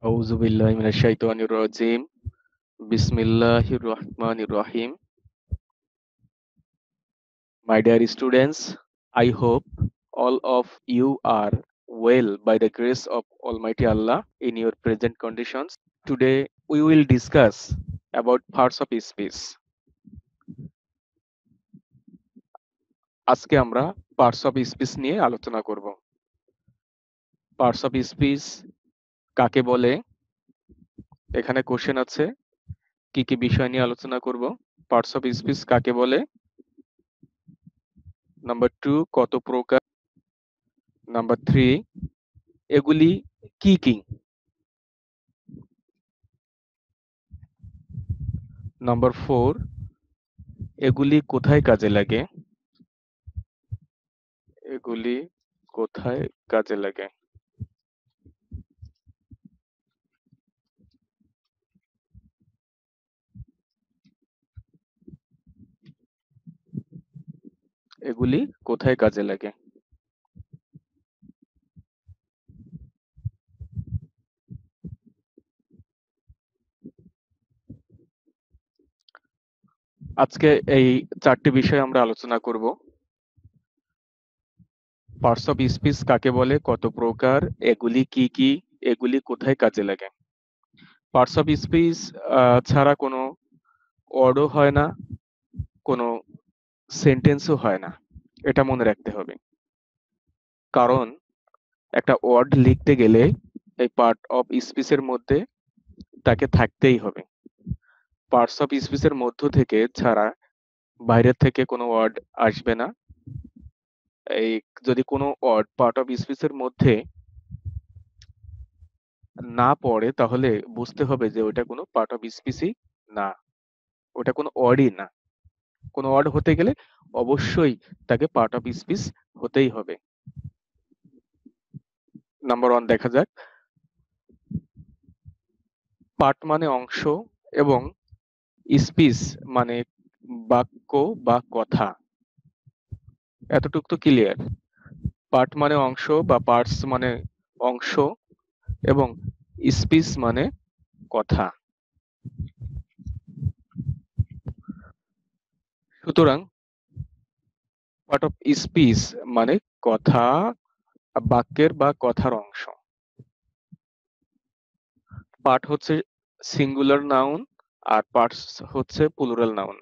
أعوذ بالله من الشيطان الرجيم بسم الله الرحمن الرحيم. My dear students, I hope all of you are well by the grace of Almighty Allah in your present conditions. Today we will discuss about parts of speech. আজকে আমরা parts of speech নিয়ে আলোচনা করব। Parts of speech কাকে বলে? এখানে question আছে, কি কি বিষয় নিয়ে আলোচনা করব? Parts of speech কাকে বলে? নাম্বার 2, কত প্রকার? নাম্বার 3, এগুলি কি কি? নাম্বার 4, এগুলি কোথায় কাজে লাগে? এগুলি কোথায় কাজে লাগে? এগুলি কোথায় কাজে লাগে? আজকে এই চারটি বিষয় আমরা আলোচনা করব। পার্টস অফ স্পিচ কাকে বলে, কত প্রকার, এগুলি কি কি, এগুলি কোথায় কাজে লাগে। পার্টস অফ স্পিচ ছাড়া কোনো ওয়ার্ডও হয় না, কোনো সেন্টেন্সও হয় না, এটা মনে রাখতে হবে। কারণ একটা ওয়ার্ড লিখতে গেলে এই পার্ট অফ স্পিচের মধ্যে তাকে থাকতেই হবে। পার্টস অফ স্পিচের মধ্য থেকে ছাড়া বাইরের থেকে কোনো ওয়ার্ড আসবে না। এই যদি কোনো ওয়ার্ড পার্ট অফ স্পিচের মধ্যে না পড়ে তাহলে বুঝতে হবে যে ওটা কোনো পার্ট অফ স্পিচই না, ওটা কোনো ওয়ার্ডই না। কোনো ওয়ার্ড হতে গেলে অবশ্যই তাকে পার্ট অফ স্পিচ হতেই হবে। নাম্বার 1 দেখা যাক। পার্ট মানে অংশ এবং স্পিচ মানে বাক্য বা কথা। এতটুকু তো ক্লিয়ার। পার্ট মানে অংশ বা পার্টস মানে অংশ এবং স্পিচ মানে কথা। সুতরাং পার্ট অফ স্পিচ মানে কথা, বাক্যের বা কথার অংশ। পার্ট হচ্ছে সিঙ্গুলার নাউন আর পার্টস হচ্ছে প্লুরাল নাউন।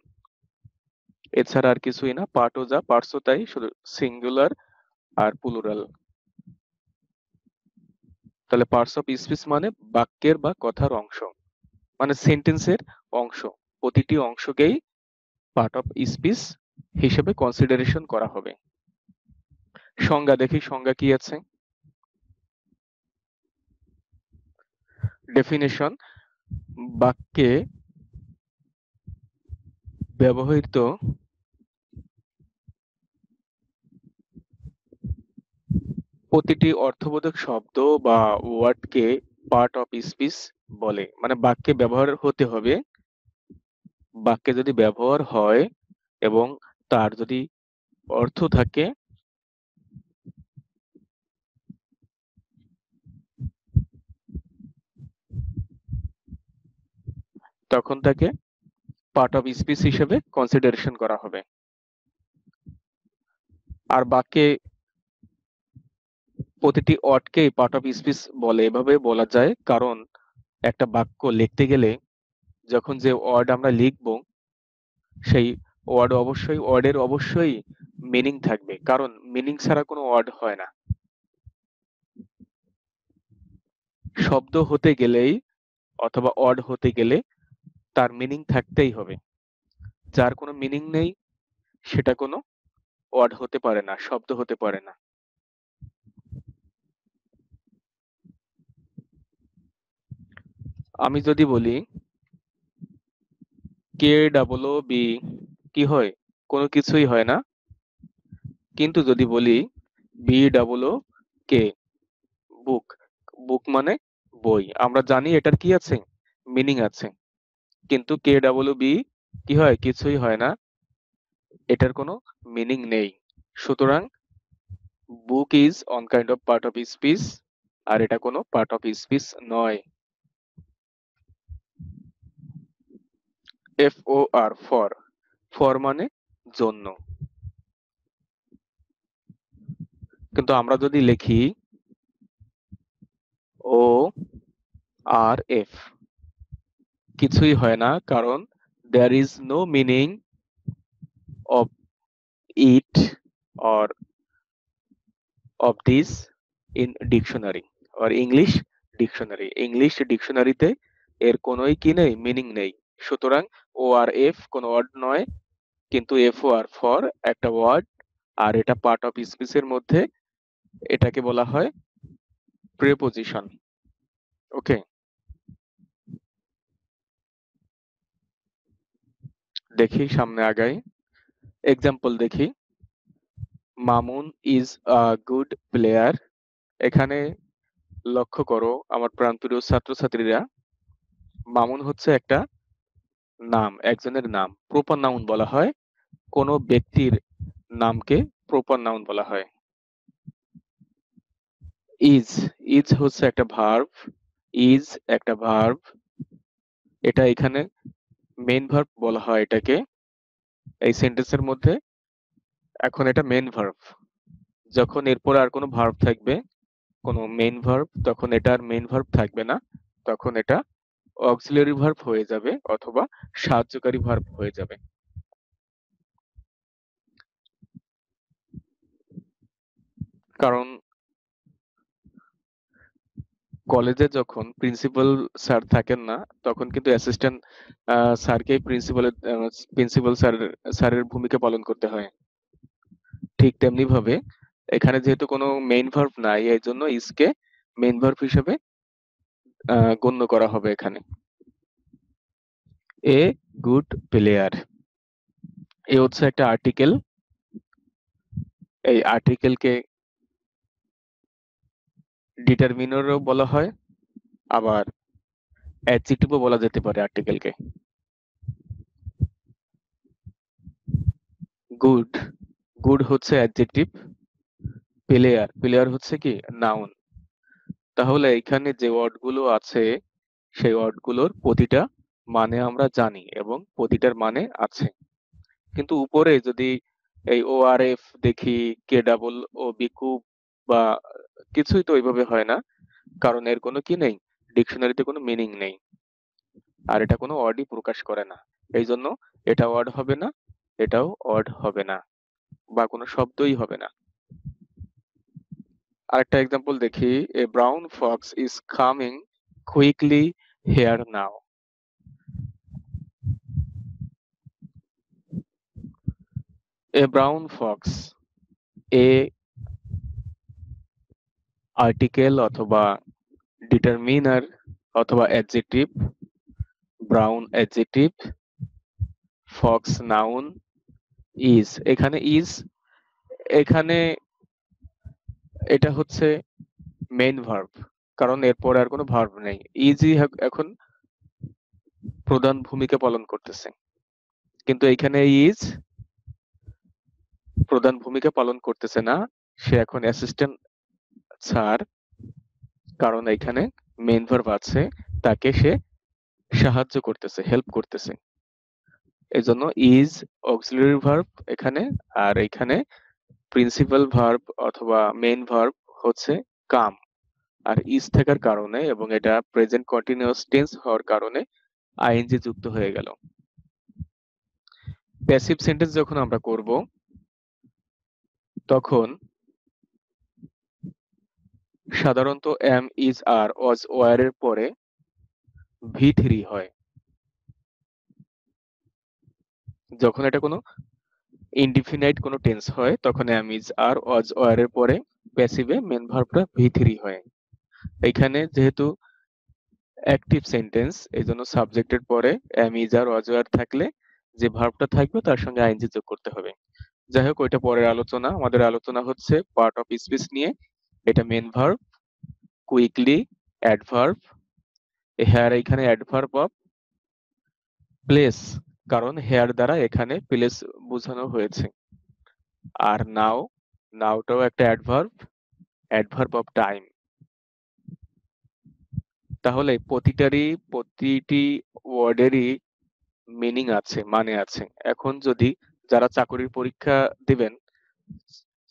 এছাড়া আর কিছুই না। পার্টও যা, পার্টসও তাই, শুধু সিঙ্গুলার আর প্লুরাল। তাহলে পার্টস অফ স্পিচ মানে বাক্যের বা কথার অংশ, মানে সেন্টেন্সের অংশ। প্রতিটি অংশকেই পার্ট অফ স্পিচ হিসেবে কনসিডারেশন করা হবে। সংজ্ঞা দেখি, সংজ্ঞা কি আছে। ডেফিনেশন: বাক্যে ব্যবহৃত প্রতিটি অর্থবোধক শব্দ বা ওয়ার্ডকে পার্ট অফ স্পিচ বলে। মানে বাক্যে ব্যবহার হতে হবে, বাক্যে যদি ব্যবহার হয় এবং তার যদি অর্থ থাকে তখন তাকে পার্ট অফ স্পিচ হিসেবে কনসিডারেশন করা হবে। আর বাক্যে প্রতিটি ওয়ার্ডকেই পার্ট অফ স্পিচ বলে, এভাবে বলা যায় কারণ একটা বাক্য লিখতে গেলে যখন যে ওয়ার্ড আমরা লিখব সেই ওয়ার্ডের অবশ্যই মিনিং থাকবে, কারণ মিনিং ছাড়া কোনো ওয়ার্ড হয় না। শব্দ হতে গেলেই অথবা ওয়ার্ড হতে গেলে তার মিনিং থাকতেই হবে। যার কোনো মিনিং নেই সেটা কোনো ওয়ার্ড হতে পারে না, শব্দ হতে পারে না। আমি যদি বলি কে ডাবল ও বি, কি হয়? কোনো কিছুই হয় না। কিন্তু যদি বলি বি ডাবল ও কে, বুক, বুক মানে বই, আমরা জানি এটার কি আছে, মিনিং আছে। কিন্তু কে ডাবল বি কি হয়? কিছুই হয় না, এটার কোনো মিনিং নেই। সুতরাং book is one kind of part of speech আর এটা কোনো পার্ট অফ স্পিচ নয়। FOR, for. ফর মানে জন্য। কিন্তু আমরা যদি লিখি ORF, কিছুই হয় না, কারণ there is no meaning of it or of this in dictionary or English dictionary. English ডিকশনারিতে এর কোনোই কি নেই, মিনিং নেই। সুতরাং ORF কোনো ওয়ার্ড নয়, কিন্তু FOR, ফর একটা ওয়ার্ড, আর এটা পার্ট অফ স্পিচের মধ্যে। এটাকে বলা হয় প্রিপোজিশন। ওকে, দেখি সামনে আগাই। এক্সাম্পল দেখি। Mamun is a good player. এখানে লক্ষ্য করো আমার প্রাণপ্রিয় ছাত্রছাত্রীরা, মামুন হচ্ছে একটা নাম, একজনের নাম। প্রপার নাউন বলা হয় কোনো ব্যক্তির নামকে, প্রপার নাউন বলা হয়। ইজ, ইজ হচ্ছে একটা ভার্ব। ইজ একটা ভার্ব, এটা এখানে মেইন ভার্ব বলা হয় এটাকে এই সেন্টেন্সের মধ্যে। এখন এটা মেইন ভার্ব। যখন এরপর আর কোনো ভার্ব থাকবে, কোনো মেইন ভার্ব, তখন এটা আর মেইন ভার্ব থাকবে না, তখন এটা অক্সিলারি ভার্ব হয়ে যাবে অথবা সাহায্যকারী ভার্ব হয়ে যাবে। কারণ কলেজে যখন প্রিন্সিপাল স্যার থাকেন না, তখন কিন্তু অ্যাসিস্ট্যান্ট স্যারকে প্রিন্সিপাল স্যারের ভূমিকা পালন করতে হয়। ঠিক তেমনি ভাবে এখানে যেহেতু কোনো মেইন ভার্ব নাই, এই জন্য ইজকে মেইন ভার্ব হিসেবে গণ্য করা হবে এখানে। এ গুড প্লেয়ার, এ হচ্ছে একটা আর্টিকেল। এই আর্টিকেলকে ডিটারমিনারও বলা হয়, আবার অ্যাডজেক্টিভও বলা যেতে পারে আর্টিকেলকে। গুড, গুড হচ্ছে অ্যাডজেক্টিভ। প্লেয়ার, প্লেয়ার হচ্ছে কি নাউন। তাহলে এখানে যে ওয়ার্ডগুলো আছে, সেই ওয়ার্ডগুলোর প্রতিটা মানে আমরা জানি এবং প্রতিটার মানে আছে। কিন্তু উপরে যদি এই ORF দেখি, KOO বা কিছুই তো ওইভাবে হয় না, কারণ এর কোনো কি নেই, ডিকশনারিতে কোনো মিনিং নেই, আর এটা কোনো ওয়ার্ডই প্রকাশ করে না। এই জন্য এটা ওয়ার্ড হবে না, এটাও ওয়ার্ড হবে না, বা কোনো শব্দই হবে না। আরেকটা এক্সাম্পল দেখি। A brown Fox is coming quickly hair now. A brown Fox, A article অথবা ডিটারমিনার অথবা adjective, brown adjective, Fox noun, is, এখানে ইজ, এখানে এটা হচ্ছে মেইন ভার্ব, কারণ এরপর আর কোনো ভার্ব নেই। ইজই এখন প্রধান ভূমিকা পালন করতেছে, কিন্তু এখানে ইজ প্রধান ভূমিকা পালন করতেছে না, সে এখন অ্যাসিস্ট্যান্ট স্যার, কারণ এখানে মেইন ভার্ব আছে, তাকে সে সাহায্য করতেছে, হেল্প করতেছে। এজন্য ইজ অক্সিলারি ভার্ব এখানে, আর এখানে প্রিন্সিপাল ভার্ব অথবা মেইন ভার্ব হচ্ছে কাম। আর ইজ থাকার কারণে এবং এটা প্রেজেন্ট কন্টিনিউয়াস টেন্স হওয়ার কারণে আইএনজি যুক্ত হয়ে গেল। প্যাসিভ সেন্টেন্স যখন আমরা করব, তখন সাধারণত am, is, are, was, were এর পরে V3 হয়। যখন এটা কোনো ইনডিফিনাইট কোনো টেন্স হয়, তখন am, is, are, was, were এর পরে প্যাসিভে মেন ভার্বটা V3 হয়। এখানে যেহেতু অ্যাক্টিভ সেন্টেন্স, এই জন্য সাবজেক্টের পরে am, is, are, was, were থাকলে যে ভার্বটা থাকবে তার সঙ্গে আইএনজি যোগ করতে হবে। যাই হোক, ওইটা পরের আলোচনা। আমাদের আলোচনা হচ্ছে পার্ট অফ স্পিচ নিয়ে। এটা main verb, quickly, adverb, here এখানে অ্যাডভার্ব অফ প্লেস, কারণ হেয়ার দ্বারা এখানে প্লেস বোঝানো হয়েছে। আর নাও, নাওটাও একটা অ্যাডভার্ব, অ্যাডভার্ব অফ টাইম। তাহলে প্রতিটি ওয়ার্ডেরই মিনিং আছে, মানে আছে। এখন যদি যারা চাকরির পরীক্ষা দিবেন,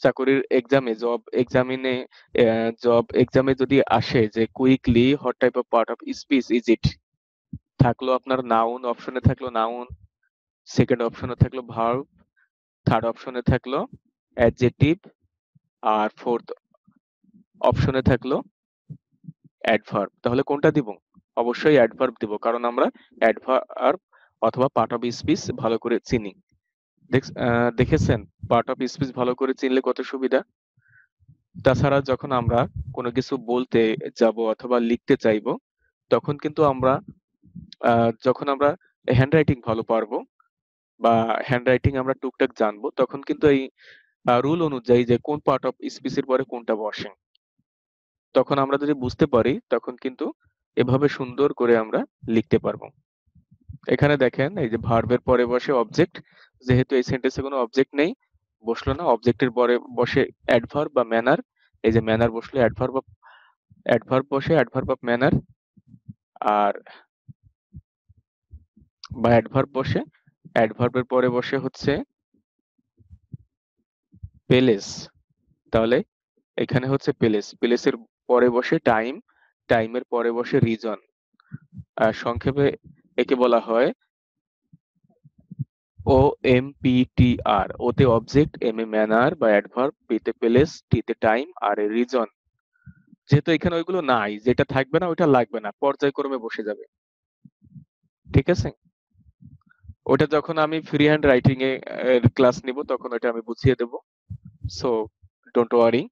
চাকরির এক্সামে, জব এক্সামে যদি আসে যে quickly what type of part of speech is it, থাকলো আপনার নাউন, অপশনে থাকলো নাউন, সেকেন্ড অপশনে থাকলো ভার্ব, থার্ড অপশনে থাকলো অ্যাডজেক্টিভ, আর ফোর্থ অপশনে থাকলো অ্যাডভার্ব, তাহলে কোনটা দিব? অবশ্যই অ্যাডভার্ব দিব, কারণ আমরা অ্যাডভার্ব অথবা পার্ট অফ স্পিচ ভালো করে চিনি। দেখেছেন পার্ট অফ স্পিচ ভালো করে চিনলে কত সুবিধা। তাছাড়া যখন আমরা কোনো কিছু বলতে যাব অথবা লিখতে চাইবো, তখন কিন্তু আমরা যখন আমরা হ্যান্ডরাইটিং ভালো পারবো বা হ্যান্ডরাইটিং আমরা টুকটাক জানবো, তখন কিন্তু এই রুল অনুযায়ী যে কোন পার্ট অফ স্পিচের পরে কোনটা বসে, তখন আমরা যদি বুঝতে পারি, তখন কিন্তু এভাবে সুন্দর করে আমরা লিখতে পারবো। এখানে দেখেন এই যে ভার্বের পরে বসে অবজেক্ট, যেহেতু এই সেন্টেন্সে কোনো অবজেক্ট নেই, বসলো না। অবজেক্টের পরে বসে অ্যাডভার্ব বা ম্যানার, এই যে ম্যানার বসলো, অ্যাডভার্ব বসে অ্যাডভার্ব অফ ম্যানার, আর বা অ্যাডভার্ব বসে, অ্যাডভার্বের পরে বসে হচ্ছে পেলেস। তাহলে এখানে হচ্ছে পেলেস, পেলেসের পরে বসে টাইম, টাইমের পরে বসে রিজন। সংক্ষেপে একে বলা হয় ও এম পি টি আর। ওতে অবজেক্ট, এম এ ম্যানার বা অ্যাডভার্ব, পি তে প্লেস, টি তে টাইম, আর এ রিজন। যেহেতু এখানে ওইগুলো নাই, যেটা থাকবে না ওইটা লাগবে না, পর্যায়ক্রমে বসে যাবে। ঠিক আছে, ওটা যখন আমি ফ্রি হ্যান্ড রাইটিং এর ক্লাস নিব তখন ওটা আমি বুঝিয়ে দেব। So don't worry,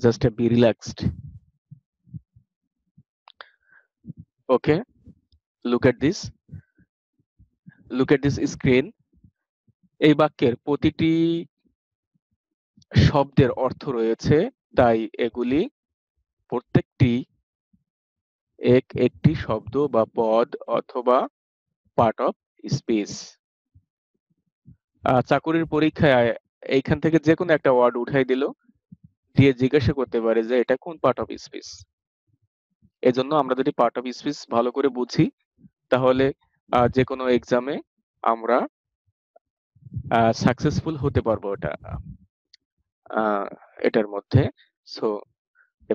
just be relaxed. Okay, look at this, look at this screen. এই বাক্যের প্রতিটি শব্দের অর্থ রয়েছে, তাই এগুলি প্রত্যেকটি একটি শব্দ বা পদ অথবা পার্ট অফ স্পিচ। চাকুরির পরীক্ষায় এইখান থেকে যে কোনো একটা ওয়ার্ড উঠাই দিল, দিয়ে জিজ্ঞাসা করতে পারে যে এটা কোন পার্ট অফ স্পিচ। এজন্য আমরা যদি পার্ট অফ স্পিচ ভালো করে বুঝি, তাহলে যে কোনো এক্সামে আমরা সাকসেসফুল হতে পারবো এটার মধ্যে। সো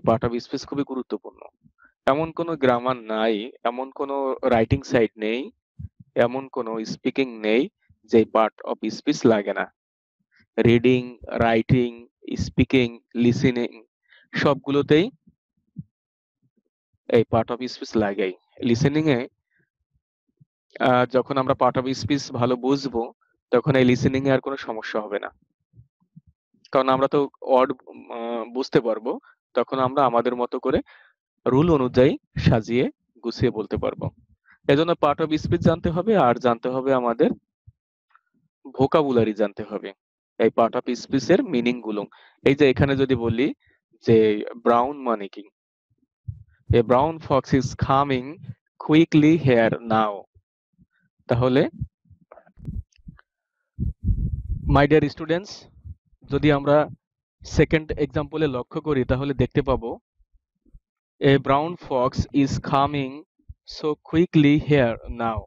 পার্ট অফ স্পিচ খুবই গুরুত্বপূর্ণ। এমন কোনো গ্রামার নাই, এমন কোনো রাইটিং সাইড নেই, এমন কোনো স্পিকিং নেই যে পার্ট অফ স্পিচ লাগে না। রিডিং, রাইটিং, স্পিকিং, লিসেনিং, সবগুলোতেই এই পার্ট অফ স্পিচ লাগাই। লিসেনিং এ যখন আমরা পার্ট অফ স্পিচ ভালো বুঝবো, তখন এই লিসেনিং এ আর কোনো সমস্যা হবে না, কারণ আমরা তো ওয়ার্ড বুঝতে পারবো। তখন আমরা আমাদের মতো করে রুল অনুযায়ী সাজিয়ে গুছিয়ে বলতে পারবো। এজন্য পার্ট অফ স্পিচ জানতে হবে, আর জানতে হবে আমাদের ভোকাবুলারি জানতে হবে, এই পার্ট অফ স্পিচ এর মিনিং গুলো। এই যে এখানে যদি বলি যে ব্রাউন মানে কি, a brown Fox is coming quickly hair নাও, তাহলে মাই ডিয়ার স্টুডেন্টস, যদি আমরা সেকেন্ড এক্সাম্পলে লক্ষ্য করি, তাহলে দেখতে পাবো a brown Fox is coming so quickly hair now.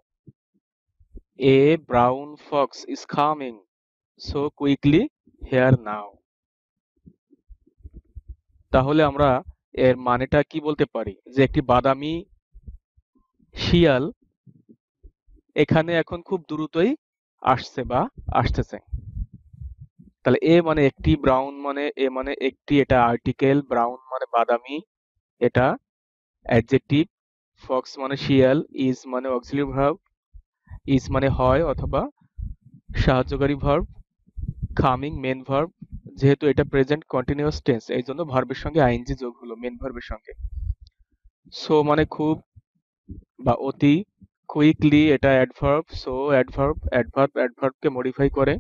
A brown Fox is coming so quickly hair নাও। তাহলে আমরা এর মানেটা কি বলতে পারি, যে একটি বাদামি শিয়াল এখানে এখন খুব দ্রুতই আসছে বা আসতেছে। তাহলে এ মানে একটি, ব্রাউন মানে এ মানে একটি, এটা আর্টিকেল, ব্রাউন মানে বাদামি, এটা অ্যাডজেক্টিভ, ফক্স মানে শিয়াল, ইজ মানে অক্সিলিয়ারি ভার্ব, ইজ মানে হয় অথবা সাহায্যকারী ভার্ব, কামিং মেন ভার্ব, যেহেতু এটা প্রেজেন্ট কন্টিনিউয়াস টেন্স এই জন্য ভার্বের সঙ্গে আইএনজি যোগ হলো মেন ভার্বের সঙ্গে। সো মানে খুব বা অতি, কুইকলি এটা অ্যাডভার্ব, সো অ্যাডভার্ব, অ্যাডভার্বকে মডিফাই করে,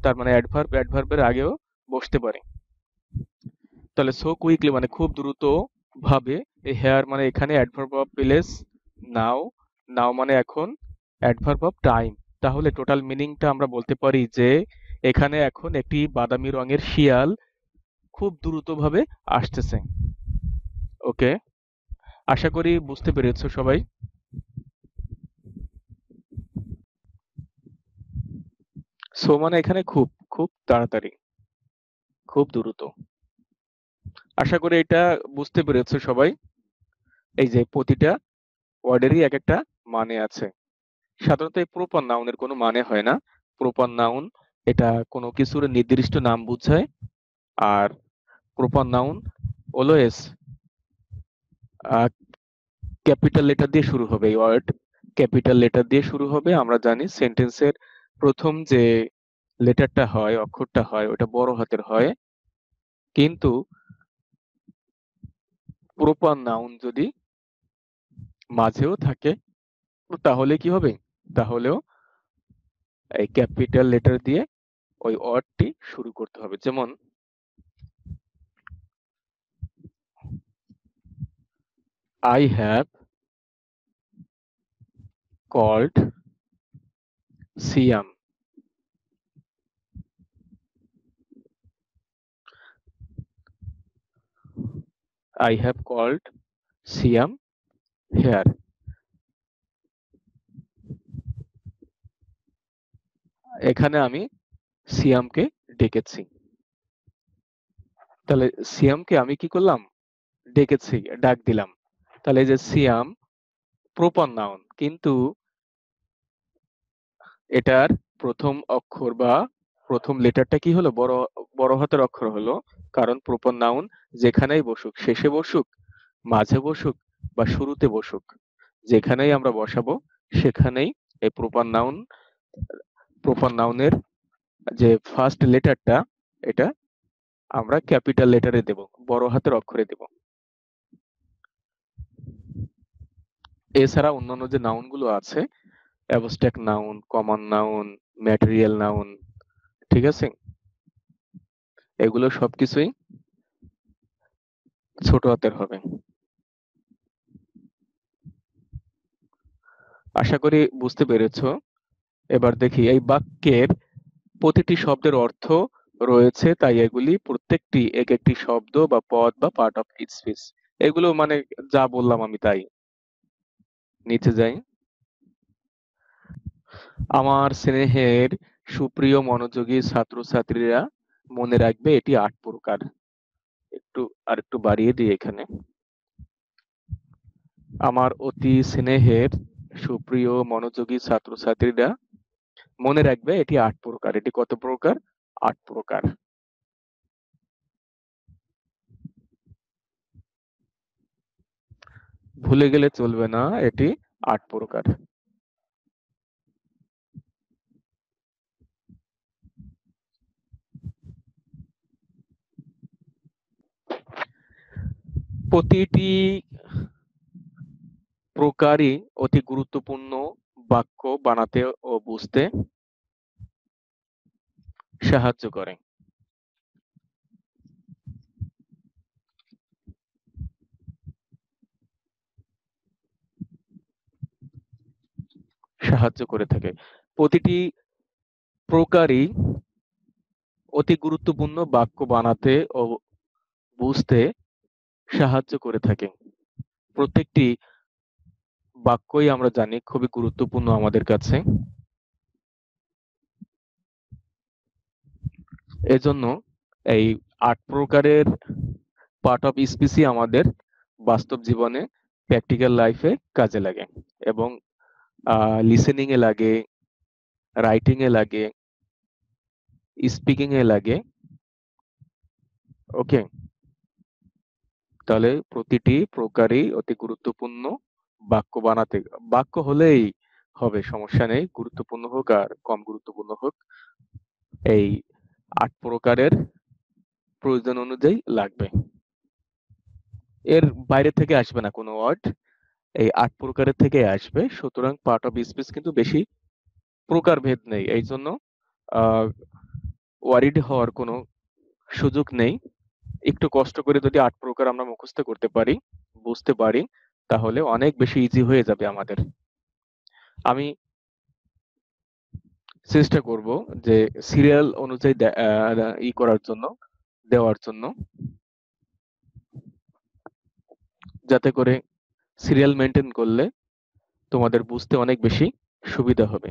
তার মানে অ্যাডভার্বের আগেও বসতে পারে। তাহলে সো কুইকলি মানে খুব দ্রুত ভাবে, এই হেয়ার মানে এখানে অ্যাডভার্ব অফ প্লেস, নাও, নাও মানে এখন, অ্যাডভার্ব অফ টাইম। তাহলে টোটাল মিনিংটা আমরা বলতে পারি যে এখানে এখন একটি বাদামি রঙের শিয়াল খুব দ্রুতভাবে আসতেছে। ওকে, আশা করি বুঝতে পেরেছো সবাই। সো মানে এখানে খুব খুব তাড়াতাড়ি, খুব দ্রুত। আশা করি এটা বুঝতে পেরেছো সবাই। এই যে প্রতিটা ওয়ার্ডেরই এক একটা মানে আছে। সাধারণত এই প্রপার নাউনের কোনো মানে হয় না। প্রপার নাউন এটা কোনো কিছুর নির্দিষ্ট নাম বোঝায়। আর proper noun always capital letter দিয়ে শুরু হবে। এই ওয়ার্ড ক্যাপিটাল লেটার দিয়ে শুরু হবে। আমরা জানি সেন্টেন্সের প্রথম যে লেটারটা হয়, অক্ষরটা হয়, ওটা বড় হাতের হয়। কিন্তু প্রপার নাউন যদি মাঝেও থাকে তাহলে কি হবে? তাহলেও এই ক্যাপিটাল লেটার দিয়ে ওই ওয়ার্ডটি শুরু করতে হবে। যেমন I have called Siam. I have called Siam here. এখানে আমি সিয়ামকে ডেকেছি। তাহলে সিয়ামকে আমি কি করলাম? ডেকেছি, ডাক দিলাম। তাহলে এই যে সিয়াম প্রপার নাউন, কিন্তু এটার প্রথম অক্ষর বা প্রথম লেটারটা কি হলো? বড় বড় হাতের অক্ষর হলো। কারণ প্রপার নাউন যেখানেই বসুক, শেষে বসুক, মাঝে বসুক বা শুরুতে বসুক, যেখানেই আমরা বসাবো সেখানেই এই প্রপার নাউনের যে ফার্স্ট লেটারটা, এটা আমরা ক্যাপিটাল লেটারে দেব, বড় হাতের অক্ষরে দেব। এছাড়া অন্যান্য যে নাউন গুলো আছে, abstract noun, common noun, material noun, ঠিক আছে, এগুলো সবকিছুই ছোট হাতের হবে। আশা করি বুঝতে পেরেছো। এবার দেখি এই বাক্যের প্রতিটি শব্দের অর্থ রয়েছে, তাই এগুলি প্রত্যেকটি এক একটি শব্দ বা পদ বা পার্ট অফ স্পিচ। এগুলো মানে যা বললাম আমি তাই। নিচে যাই। আমার স্নেহের সুপ্রিয় মনোযোগী ছাত্রছাত্রীরা, মনে রাখবে এটি ৮ প্রকার। একটু আরেকটু বাড়িয়ে দিই এখানে। আমার অতি স্নেহের সুপ্রিয় মনোযোগী ছাত্রছাত্রীরা, মনে রাখবে এটি ৮ প্রকার। এটি কত প্রকার? ৮ প্রকার। ভুলে গেলে চলবে না, এটি ৮ প্রকার। প্রতিটি প্রকারই অতি গুরুত্বপূর্ণ বাক্য বানাতে ও বুঝতে সাহায্য করে। সাহায্য করে থাকে। প্রতিটি প্রকারই অতি গুরুত্বপূর্ণ বাক্য বানাতে ও বুঝতে সাহায্য করে থাকে। প্রত্যেকটি বাক্যই আমরা জানি খুবই গুরুত্বপূর্ণ আমাদের কাছে। এজন্য এই ৮ প্রকারের পার্ট অফ স্পিচই আমাদের বাস্তব জীবনে প্র্যাকটিক্যাল লাইফে কাজে লাগে, এবং লিসেনিং এ লাগে, রাইটিং এ লাগে, স্পিকিং এ লাগে। ওকে, তাহলে প্রতিটি প্রকারই অতি গুরুত্বপূর্ণ বাক্য বানাতে, বাক্য হলেই হবে, সমস্যা নেই, গুরুত্বপূর্ণ হোক আর কম গুরুত্বপূর্ণ হোক, এই ৮ প্রকারের প্রয়োজন অনুযায়ী লাগবে। এর বাইরে থেকে আসবে না কোনো ওয়ার্ড, এই ৮ প্রকারের থেকে আসবে। সুতরাং পার্ট অফ স্পিচ কিন্তু বেশি প্রকারভেদ নেই। এই জন্য ওয়ারিড হওয়ার কোনো সুযোগ নেই। একটু কষ্ট করে যদি ৮ প্রকার আমরা মুখস্থ করতে পারি, বুঝতে পারি, তাহলে অনেক বেশি ইজি হয়ে যাবে আমাদের। আমি চেষ্টা করব যে সিরিয়াল অনুযায়ী করার জন্য, দেওয়ার জন্য, যাতে করে সিরিয়াল মেনটেন করলে তোমাদের বুঝতে অনেক বেশি সুবিধা হবে।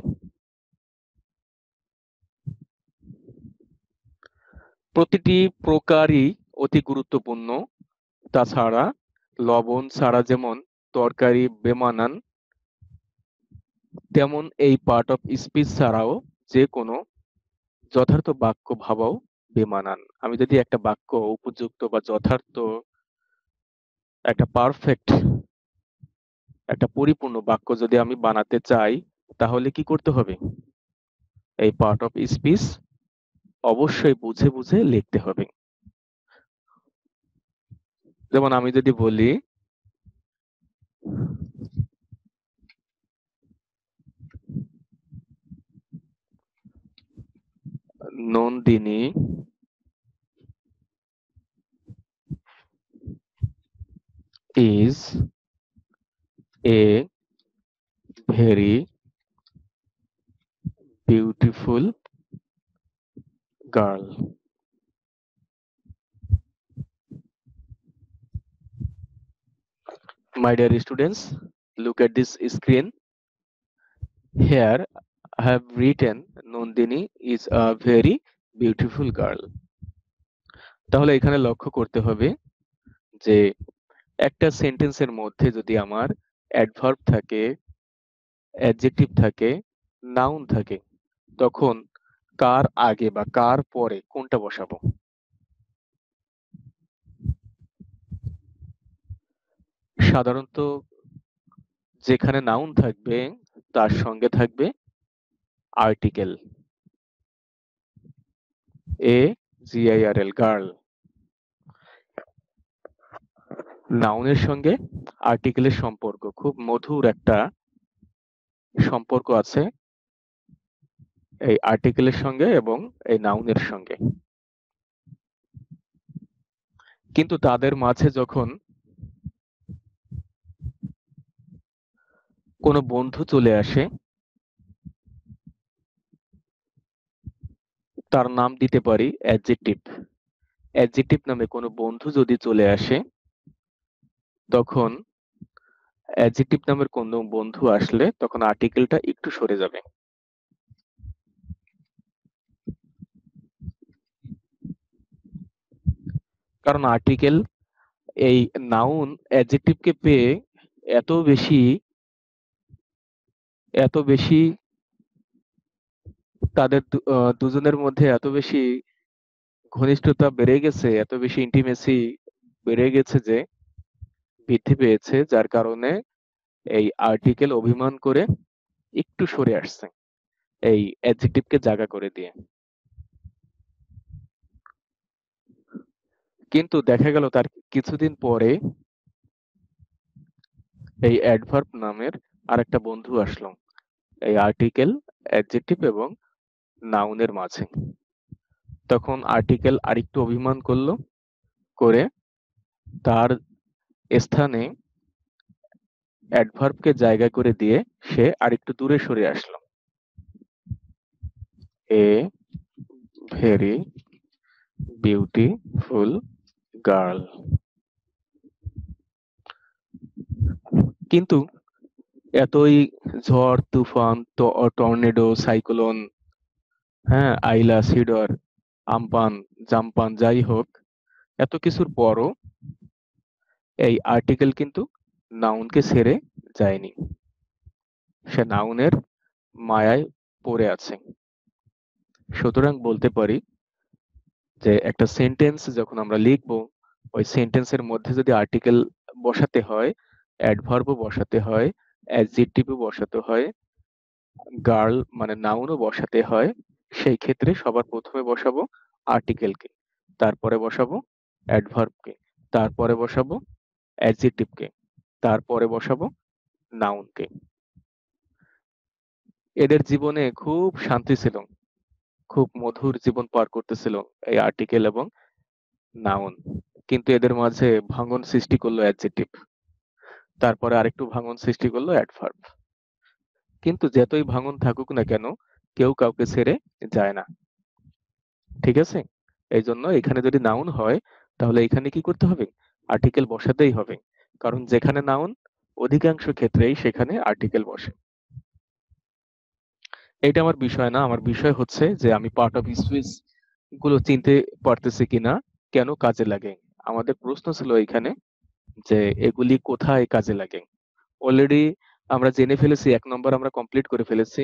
প্রতিটি প্রকারই অতি গুরুত্বপূর্ণ। তাছাড়া লবণ ছাড়া যেমন তরকারি বেমানান, তেমন এই পার্ট অফ স্পিচ ছাড়াও যে কোনো যথার্থ বাক্য ভাবাও বেমানান। আমি যদি একটা বাক্য উপযুক্ত বা যথার্থ, একটা পারফেক্ট, একটা পরিপূর্ণ বাক্য যদি আমি বানাতে চাই, তাহলে কি করতে হবে? এই পার্ট অফ স্পিচ অবশ্যই বুঝে বুঝে লিখতে হবে। যেমন আমি যদি বলি, Nandini is a very beautiful girl. My dear students, look at this screen. Here I have written Nandini is a very beautiful girl. তাহলে এখানে লক্ষ্য করতে হবে যে একটা সেন্টেন্সের মধ্যে যদি আমার অ্যাডভার্ব থাকে, অ্যাডজেক্টিভ থাকে, নাউন থাকে, তখন কার আগে বা কার পরে কোনটা বসাবো? সাধারণত যেখানে নাউন থাকবে তার সঙ্গে থাকবে আর্টিকেল, এ GIRL, গার্ল। নাউনের সঙ্গে আর্টিকেলের সম্পর্ক খুব মধুর একটা সম্পর্ক আছে এই আর্টিকেলের সঙ্গে এবং এই নাউনের সঙ্গে। কিন্তু তাদের মাঝে যখন কোনো বন্ধু চলে আসে, তার নাম দিতে পারি অ্যাডজেক্টিভ। অ্যাডজেক্টিভ নামে কোনো বন্ধু যদি চলে আসে, তখন অ্যাডজেক্টিভ নামের কোনো বন্ধু আসলে তখন আর্টিকেলটা একটু সরে যাবে। কারণ আর্টিকেল এই নাউন অ্যাডজেক্টিভকে পেয়ে এত বেশি এত বেশি তাদের দুজনের মধ্যে এত বেশি ঘনিষ্ঠতা বেড়ে গেছে, এত বেশি ইন্টিমেসি বেড়ে গেছে যে বৃদ্ধি পেয়েছে, যার কারণে এই আর্টিকেল অভিমান করে একটু সরে আসছে এই অ্যাডজেক্টিভকে জায়গা করে দিয়ে। কিন্তু দেখা গেল তার কিছুদিন পরে এই অ্যাডভার্ব নামের আরেকটা বন্ধু আসলো এই আর্টিকেল, অ্যাডজেক্টিভ এবং নাউনের মাঝে। তখন আর্টিকেল আরেকটু অভিমান করলো, করে তার স্থানে অ্যাডভার্বকে জায়গা করে দিয়ে সে আরেকটু দূরে সরে আসলো। A very beautiful girl. কিন্তু এতই ঝড় তুফান, টর্নেডো, সাইক্লোন, হ্যাঁ, আইলা, সিডর, আমপান, জাম্পান, যাই হোক, এত কিছুর পরও এই আর্টিকেল কিন্তু নাউনকে ছেড়ে যায়নি। সে নাউনের মায়ায় পড়ে আছে। সুতরাং বলতে পারি যে একটা সেন্টেন্স যখন আমরা লিখবো, ওই সেন্টেন্সের মধ্যে যদি আর্টিকেল বসাতে হয়, অ্যাডভার্বও বসাতে হয়, অ্যাডজেক্টিভও বসাতে হয়, গার্ল মানে নাউনও বসাতে হয়, সেই ক্ষেত্রে সবার প্রথমে বসাবো আর্টিকেলকে, তারপরে বসাবো অ্যাডভার্বকে, তারপরে বসাবো অ্যাডজেক্টিভকে, তারপরে বসাবো নাউনকে। এদের জীবনে খুব শান্তি ছিল, খুব মধুর জীবন পার করতেছিল এই আর্টিকেল এবং নাউন। কিন্তু এদের মাঝে ভাঙন সৃষ্টি করলো অ্যাডজেক্টিভ, তারপরে আরেকটু ভাঙন সৃষ্টি করলো অ্যাডভার্ব। কিন্তু যতই ভাঙন থাকুক না কেন, কেউ কাউকে ছেড়ে যায় না। ঠিক আছে? এই জন্য এখানে যদি নাউন হয়, তাহলে এখানে কি করতে হবে? আর্টিকেল বসাতেই হবে। কারণ যেখানে নাউন, অধিকাংশ ক্ষেত্রেই সেখানে আর্টিকেল বসে। এটা আমার বিষয় না। আমার বিষয় হচ্ছে যে আমি পার্ট অফ স্পিচ গুলো চিনতে পারতেছি কিনা, কেন কাজে লাগে। আমাদের প্রশ্ন ছিল এখানে যে এগুলি কোথায় কাজে লাগে। অলরেডি আমরা জেনে ফেলেছি, 1 নম্বর আমরা কমপ্লিট করে ফেলেছি,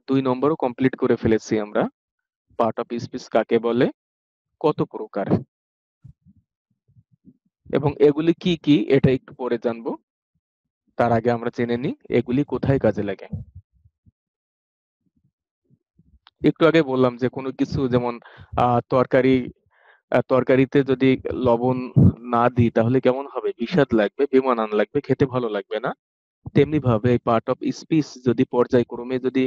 2 নম্বরও কমপ্লিট করে ফেলেছি আমরা। পার্ট অফ স্পিচ কাকে বলে, কত প্রকার, এবং এগুলি কি কি এটা একটু পরে জানবো। তার আগে আমরা জেনে নিই এগুলি কোথায় কাজে লাগে। একটু আগে বললাম যে কোনো কিছু যেমন তরকারিতে যদি লবণ না দিই তাহলে কেমন হবে, বিস্বাদ লাগবে, বেমানান লাগবে, খেতে ভালো লাগবে না। তেমনি ভাবে এই পার্ট অফ স্পিচ যদি পর্যায়ক্রমে যদি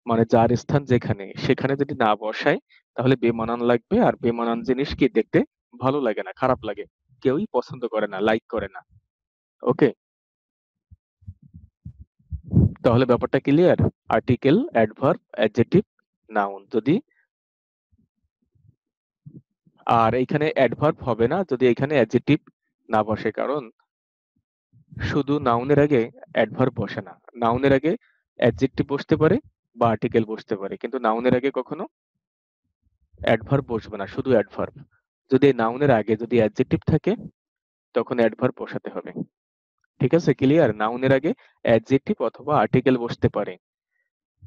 মানে যার স্থান যেখানে সেখানে যদি না বসায় তাহলে বেমানান লাগবে, আর বেমানান জিনিস কি দেখতে ভালো লাগে না, খারাপ লাগে, কেউই পছন্দ করে না, লাইক করে না। ওকে, তাহলে ব্যাপারটা clear. Article, adverb, adjective, noun যদি, আর এখানে অ্যাডভার্ব হবে না যদি এখানে অ্যাডজেক্টিভ না বসে, কারণ শুধু নাউনের আগে অ্যাডভার্ব বসে না। নাউনের আগে অ্যাডজেক্টিভ বসতে পারে বা আর্টিকেল বসতে পারে, কিন্তু নাউনের আগে কখনো অ্যাডভার্ব বসবে না, শুধু অ্যাডভার্ব। যদি নাউনের আগে যদি অ্যাডজেক্টিভ থাকে তখন অ্যাডভার্ব বসাতে হবে। ঠিক আছে, ক্লিয়ার। নাউনের আগে অ্যাডজেক্টিভ অথবা আর্টিকেল বসতে পারে,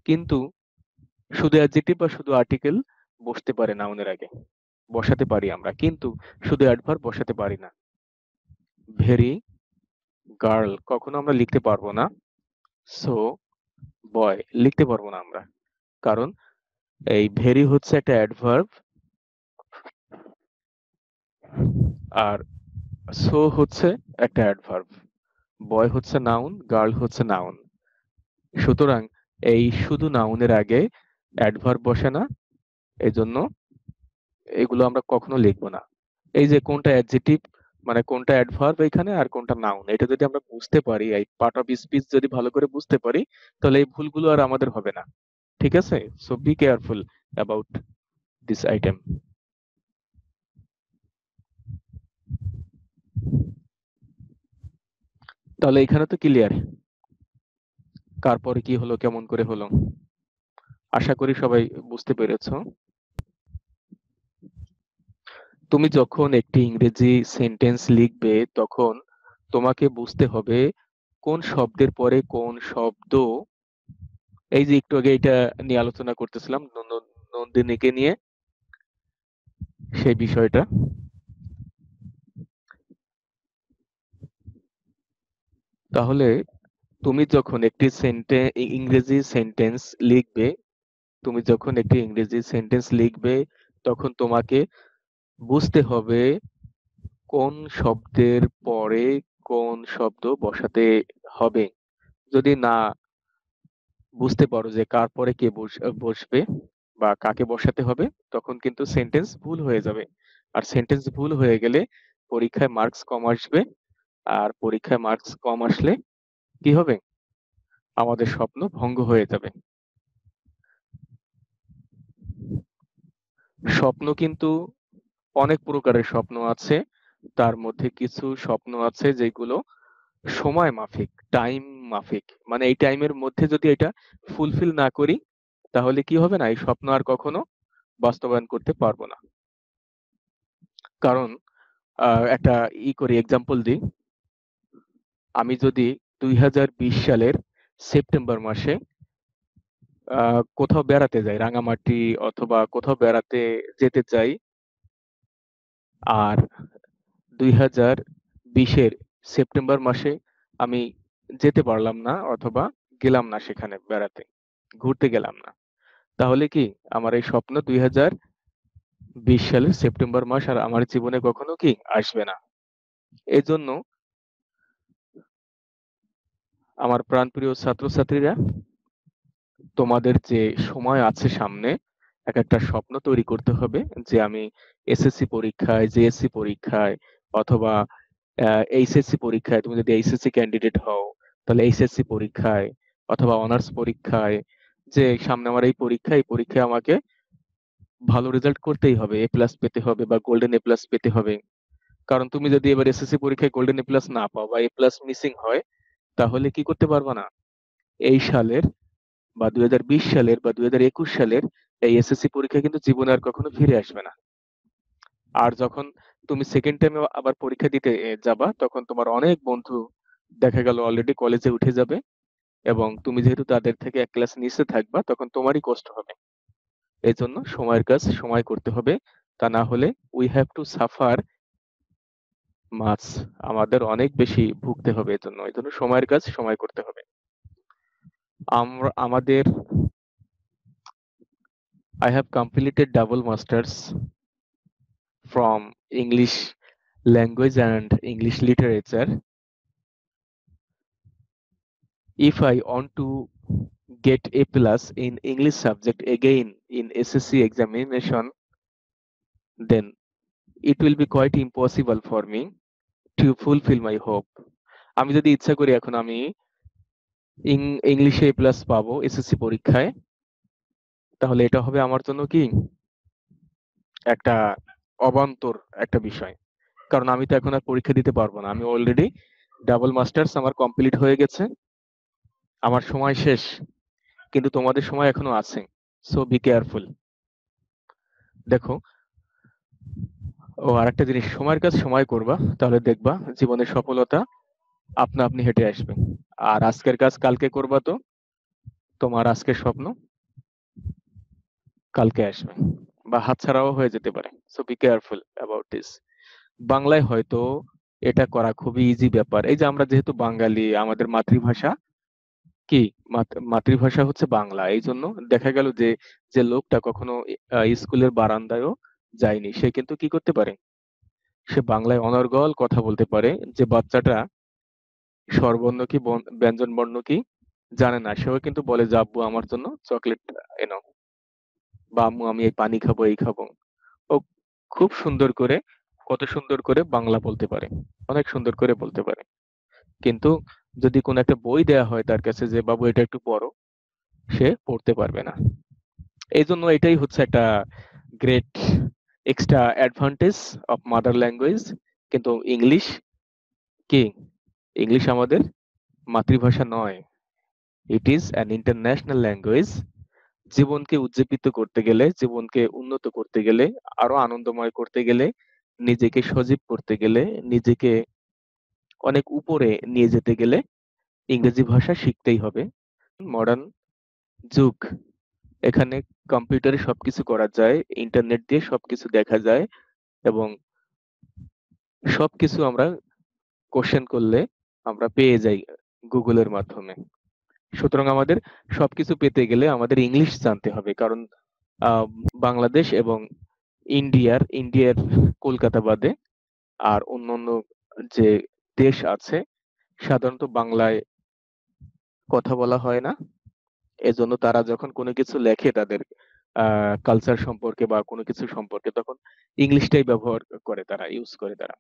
কিন্তু শুধু অ্যাডজেক্টিভ বা শুধু আর্টিকেল বসতে পারে নাউনের আগে, বসাতে পারি আমরা, কিন্তু শুধু অ্যাডভার্ব বসাতে পারি না। ভেরি, গার্ল কখনো আমরা লিখতে পারবো না। সো, বয় লিখতে পারবো না আমরা, কারণ এই ভেরি হচ্ছে একটা অ্যাডভার্ব, আর সো হচ্ছে একটা অ্যাডভার্ব, বয় হচ্ছে নাউন, গার্ল হচ্ছে নাউন। সুতরাং এই শুধু নাউনের আগে অ্যাডভার্ব বসে না, এজন্য এগুলো আমরা কখনো লিখবো না। এই যে কোনটা অ্যাডজেক্টিভ মানে কোনটা অ্যাডভার্ব এখানে আর কোনটা নাউন, এটা যদি আমরা বুঝতে পারি, এই পার্ট অফ স্পিচ যদি ভালো করে বুঝতে পারি, তাহলে এই ভুলগুলো আর আমাদের হবে না। ঠিক আছে, so be careful about this item. তাহলে এখানে তো ক্লিয়ার, কার পরে কি হলো, কেমন করে হলো, আশা করি সবাই বুঝতে পেরেছো। তুমি যখন একটি ইংরেজি সেন্টেন্স লিখবে তখন তোমাকে বুঝতে হবে কোন শব্দের পরে কোন শব্দ। এই যে একটু আগে এটা নিয়ে আলোচনা করতেছিলাম নন্দিনীকে নিয়ে, সেই বিষয়টা। তাহলে তুমি যখন একটি ইংরেজি সেন্টেন্স লিখবে, তুমি যখন একটি ইংরেজি সেন্টেন্স লিখবে তখন তোমাকে বুঝতে হবে কোন শব্দের পরে কোন শব্দ বসাতে হবে। যদি না বুঝতে পারো যে কার পরে কে বসবে বা কাকে বসাতে হবে, তখন কিন্তু সেন্টেন্স ভুল হয়ে যাবে। আর সেন্টেন্স ভুল হয়ে গেলে পরীক্ষায় মার্কস কম আসবে, আর পরীক্ষায় মার্কস কম আসলে কি হবে, আমাদের স্বপ্ন ভঙ্গ হয়ে যাবে। স্বপ্ন কিন্তু অনেক প্রকারের স্বপ্ন আছে, তার মধ্যে কিছু স্বপ্ন আছে যেগুলো সময় মাফিক, টাইম মাফিক, মানে এই টাইমের মধ্যে যদি এটা ফুলফিল না করি তাহলে কি হবে না, এই স্বপ্ন আর কখনো বাস্তবায়ন করতে পারবো না। কারণ একটা করি এক্সাম্পল দিই, আমি যদি 2020 সালের সেপ্টেম্বর মাসে কোথাও বেড়াতে যাই, রাঙামাটি অথবা কোথাও বেড়াতে যেতে চাই, আর 2020-এর সেপ্টেম্বর মাসে আমি যেতে পারলাম না অথবা গেলাম না সেখানে বেড়াতে, ঘুরতে গেলাম না, তাহলে কি আমার এই স্বপ্ন 2020 সালের সেপ্টেম্বর মাস আর আমার জীবনে কখনো কি আসবে না। এজন্য আমার প্রাণপ্রিয় ছাত্রছাত্রীরা, তোমাদের যে সময় আছে সামনে, এক একটা স্বপ্ন তৈরি করতে হবে যে আমি এসএসসি পরীক্ষায়, জেএসসি পরীক্ষায় অথবা এইচএসসি পরীক্ষায়, তুমি যদি এইচএসসি ক্যান্ডিডেট হও তাহলে এইচএসসি পরীক্ষায় অথবা অনার্স পরীক্ষায়, যে সামনে আমার এই পরীক্ষা, এই পরীক্ষায় আমাকে ভালো রেজাল্ট করতেই হবে, এ প্লাস পেতে হবে বা গোল্ডেন এ প্লাস পেতে হবে। কারণ তুমি যদি এবার এসএসসি পরীক্ষায় গোল্ডেন এ প্লাস না পাও বা এ প্লাস মিসিং হয় তাহলে কি করতে পারবা না, এই সালের বা 2020 সালের বা 2021 সালের এই এসএসসি পরীক্ষা কিন্তু জীবনে আর কখনো ফিরে আসবে না। আর যখন তুমি সেকেন্ড টাইমে আবার পরীক্ষা দিতে যাবা, তখন তোমার অনেক বন্ধু দেখা গেল অলরেডি কলেজে উঠে যাবে, এবং তুমি যেহেতু তাদের থেকে এক ক্লাস নিচে থাকবা, তখন তোমারই কষ্ট হবে। এই জন্য সময়ের কাজ সময় করতে হবে। তা না হলে উই হ্যাভ টু সাফার মাছ, আমাদের অনেক বেশি ভুগতে হবে। এই জন্য সময়ের কাজ সময় করতে হবে। আমরা আমাদের I have completed double masters from English language and English literature. If I want to get A plus in English subject again in SSC examination, then it will be quite impossible for me to fulfill my hope. আমি যদি ইচ্ছা করি এখন আমি ইংলিশে এ plus পাবো SSC পরীক্ষায়, তাহলে এটা হবে আমার জন্য কি একটা অবান্তর একটা বিষয়। কারণ আমি তো এখন আর পরীক্ষা দিতে পারবো না, আমি অলরেডি ডাবল মাস্টার্স আমার কমপ্লিট হয়ে গেছে, আমার সময় শেষ। কিন্তু তোমাদের সময় এখনো আছে। So be careful. দেখো, আরেকটা জিনিস, সময়ের কাজ সময় করবা, তাহলে দেখবা জীবনের সফলতা আপনা আপনি হেঁটে আসবে। আর আজকের কাজ কালকে করবা, তো তোমার আজকের স্বপ্ন কালকে আসবে বা হাতছাড়াও হয়ে যেতে পারে। So be careful about this. বাংলায় হয়তো এটা করা খুবই ইজি ব্যাপার। এই যে আমরা যেহেতু বাঙালি, আমাদের মাতৃভাষা কি, মাতৃভাষা হচ্ছে বাংলা, এই জন্য দেখা গেল যে যে লোকটা কখনো স্কুলের বারান্দায়ও যায়নি, সে কিন্তু কি করতে পারে, সে বাংলায় অনর্গল কথা বলতে পারে। যে বাচ্চাটা স্বরবর্ণ কি ব্যঞ্জন বর্ণ কি জানে না, সেও কিন্তু বলে যে আব্বু আমার জন্য চকলেট এনো, বা আম্মু আমি এই পানি খাবো এই খাবো। ও খুব সুন্দর করে, কত সুন্দর করে বাংলা বলতে পারে, অনেক সুন্দর করে বলতে পারে। কিন্তু যদি কোনো একটা বই দেয়া হয় তার কাছে যে বাবু এটা একটু পড়ো, সে পড়তে পারবে না। এই জন্য এটাই হচ্ছে একটা great extra advantage of mother language. কিন্তু ইংলিশ কি, ইংলিশ আমাদের মাতৃভাষা নয়, it is an international language. জীবনকে উজ্জীবিত করতে গেলে, জীবনকে উন্নত করতে গেলে, আরো আনন্দময় করতে গেলে, নিজেকে সজীব করতে গেলে, নিজেকে অনেক উপরে নিয়ে যেতে গেলে ইংরেজি ভাষা শিখতেই হবে। মডার্ন যুগ, এখানে কম্পিউটারে সবকিছু করা যায়, ইন্টারনেট দিয়ে সবকিছু দেখা যায়, এবং সবকিছু আমরা কোশ্চেন করলে আমরা পেয়ে যাই গুগলের মাধ্যমে। সুতরাং আমাদের সবকিছু পেতে গেলে আমাদের ইংলিশ জানতে হবে। কারণ আহ, বাংলাদেশ এবং ইন্ডিয়ার কলকাতা বাদে আর অন্যান্য যে দেশ আছে, সাধারণত বাংলায় কথা বলা হয় না। এজন্য তারা যখন কোনো কিছু লেখে তাদের কালচার সম্পর্কে বা কোনো কিছু সম্পর্কে, তখন ইংলিশটাই ব্যবহার করে, তারা ইউজ করে তারা।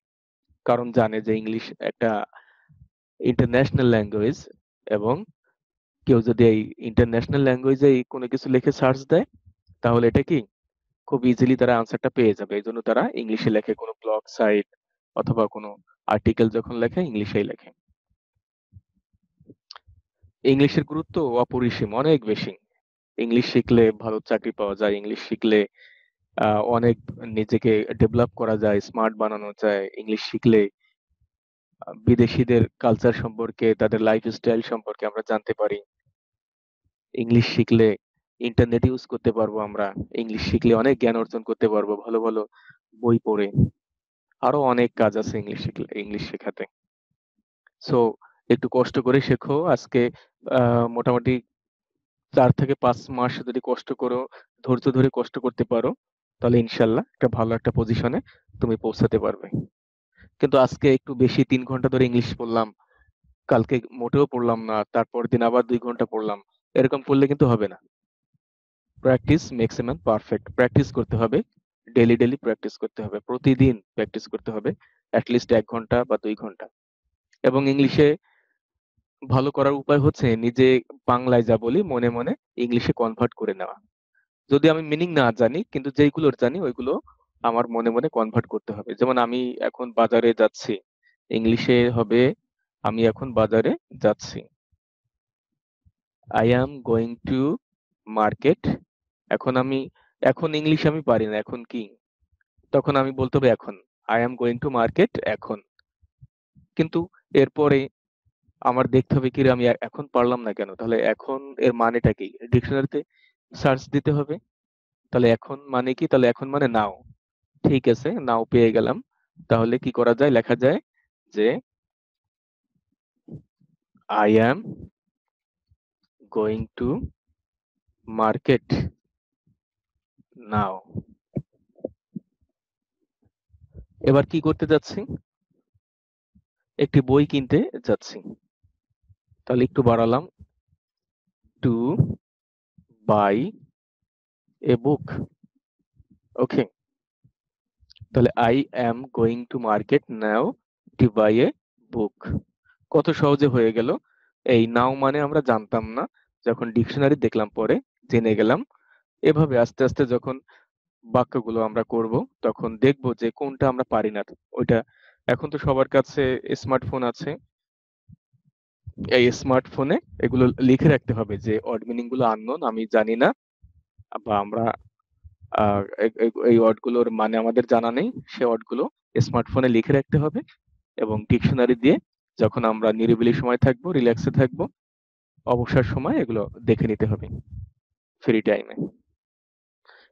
কারণ জানে যে ইংলিশ একটা ইন্টারন্যাশনাল ল্যাঙ্গুয়েজ, এবং কেউ যদি এই ইন্টারন্যাশনাল ল্যাঙ্গুয়েজে কোনো কিছু লিখে সার্চ দেয়, তাহলে এটা কি খুব ইজিলি তারা আনসারটা পেয়ে যাবে। এই জন্য তারা ইংলিশে লেখে, কোনো ব্লগ সাইট অথবা কোনো আর্টিকেল যখন লেখে ইংলিশেই লেখে। ইংলিশের গুরুত্ব অপরিসীম, অনেক বেশি। ইংলিশ শিখলে ভালো চাকরি পাওয়া যায়, ইংলিশ শিখলে অনেক নিজেকে ডেভেলপ করা যায়, স্মার্ট বানানো যায়। ইংলিশ শিখলে বিদেশিদের কালচার সম্পর্কে, তাদের লাইফস্টাইল সম্পর্কে আমরা জানতে পারি। ইংলিশ শিখলে ইন্টারনেট ইউজ করতে পারবো আমরা। ইংলিশ শিখলে অনেক জ্ঞান অর্জন করতে পারবো ভালো ভালো বই পড়ে। আরো অনেক কাজ আছে ইংলিশ শিখলে, ইংলিশ শেখাতে। সো একটু কষ্ট করে শেখো আজকে। মোটামুটি 4 থেকে 5 মাস যদি কষ্ট করো, ধৈর্য ধরে কষ্ট করতে পারো, তাহলে ইনশাল্লাহ একটা ভালো একটা পজিশনে তুমি পৌঁছাতে পারবে। কিন্তু আজকে একটু বেশি 3 ঘন্টা ধরে ইংলিশ পড়লাম, কালকে মোটেও পড়লাম না, তারপর দিন আবার 2 ঘন্টা পড়লাম, এরকম করলে কিন্তু হবে না। Practice makes a man perfect. Practice করতে হবে, ডেলি ডেলি প্র্যাকটিস করতে হবে, প্রতিদিন প্র্যাকটিস করতে হবে, অ্যাটলিস্ট 1 ঘন্টা বা 2 ঘন্টা। এবং ইংলিশে ভালো করার উপায় হচ্ছে নিজে বাংলায় যা বলি মনে মনে ইংলিশে কনভার্ট করে নেওয়া। যদি আমি মিনিং না জানি, কিন্তু যেইগুলোর জানি ওইগুলো আমার মনে মনে কনভার্ট করতে হবে। যেমন আমি এখন বাজারে যাচ্ছি, ইংলিশে হবে আমি এখন বাজারে যাচ্ছি। I am going to market. এখন ইংলিশ আমি পারি না, এখন কি? তখন আমি বলতে হবে এখন। I am going to market এখন। কিন্তু এরপরে আমার দেখতে হবে কি রে, আমি এখন পারলাম না কেন? তাহলে এখন এর মানেটা কি? ডিকশনারিতে সার্চ দিতে হবে। তাহলে এখন মানে কি? তাহলে এখন মানে নাও। ঠিক আছে, নাও পেয়ে গেলাম। তাহলে কি করা যায়? লেখা যায় যে I am going to market নাও। এবার কি করতে যাচ্ছি? একটি বই কিনতে যাচ্ছি। তাহলে একটু বাড়ালাম, two buy a book. Okay, তাহলে I am going to market now to buy a book. কত সহজে হয়ে গেল। এই নাও মানে আমরা জানতাম না, যখন ডিকশনারি দেখলাম পরে জেনে গেলাম। এভাবে আস্তে আস্তে যখন বাক্যগুলো আমরা করব, তখন দেখব যে কোনটা আমরা পারি না ওইটা। এখন তো সবার কাছে স্মার্টফোন আছে। এই স্মার্টফোনে এগুলো লিখে রাখতে হবে যে ওয়ার্ড মিনিং গুলো আননোন, আমি জানি না, বা আমরা এই ওয়ার্ড গুলোর মানে আমাদের জানা নেই। সে ওয়ার্ড গুলো স্মার্টফোনে লিখে রাখতে হবে, এবং ডিকশনারি দিয়ে যখন আমরা নিরিবিলি সময় থাকবো, রিল্যাক্সে থাকবো, অবসর সময় এগুলো দেখে নিতে হবে ফ্রি টাইমে।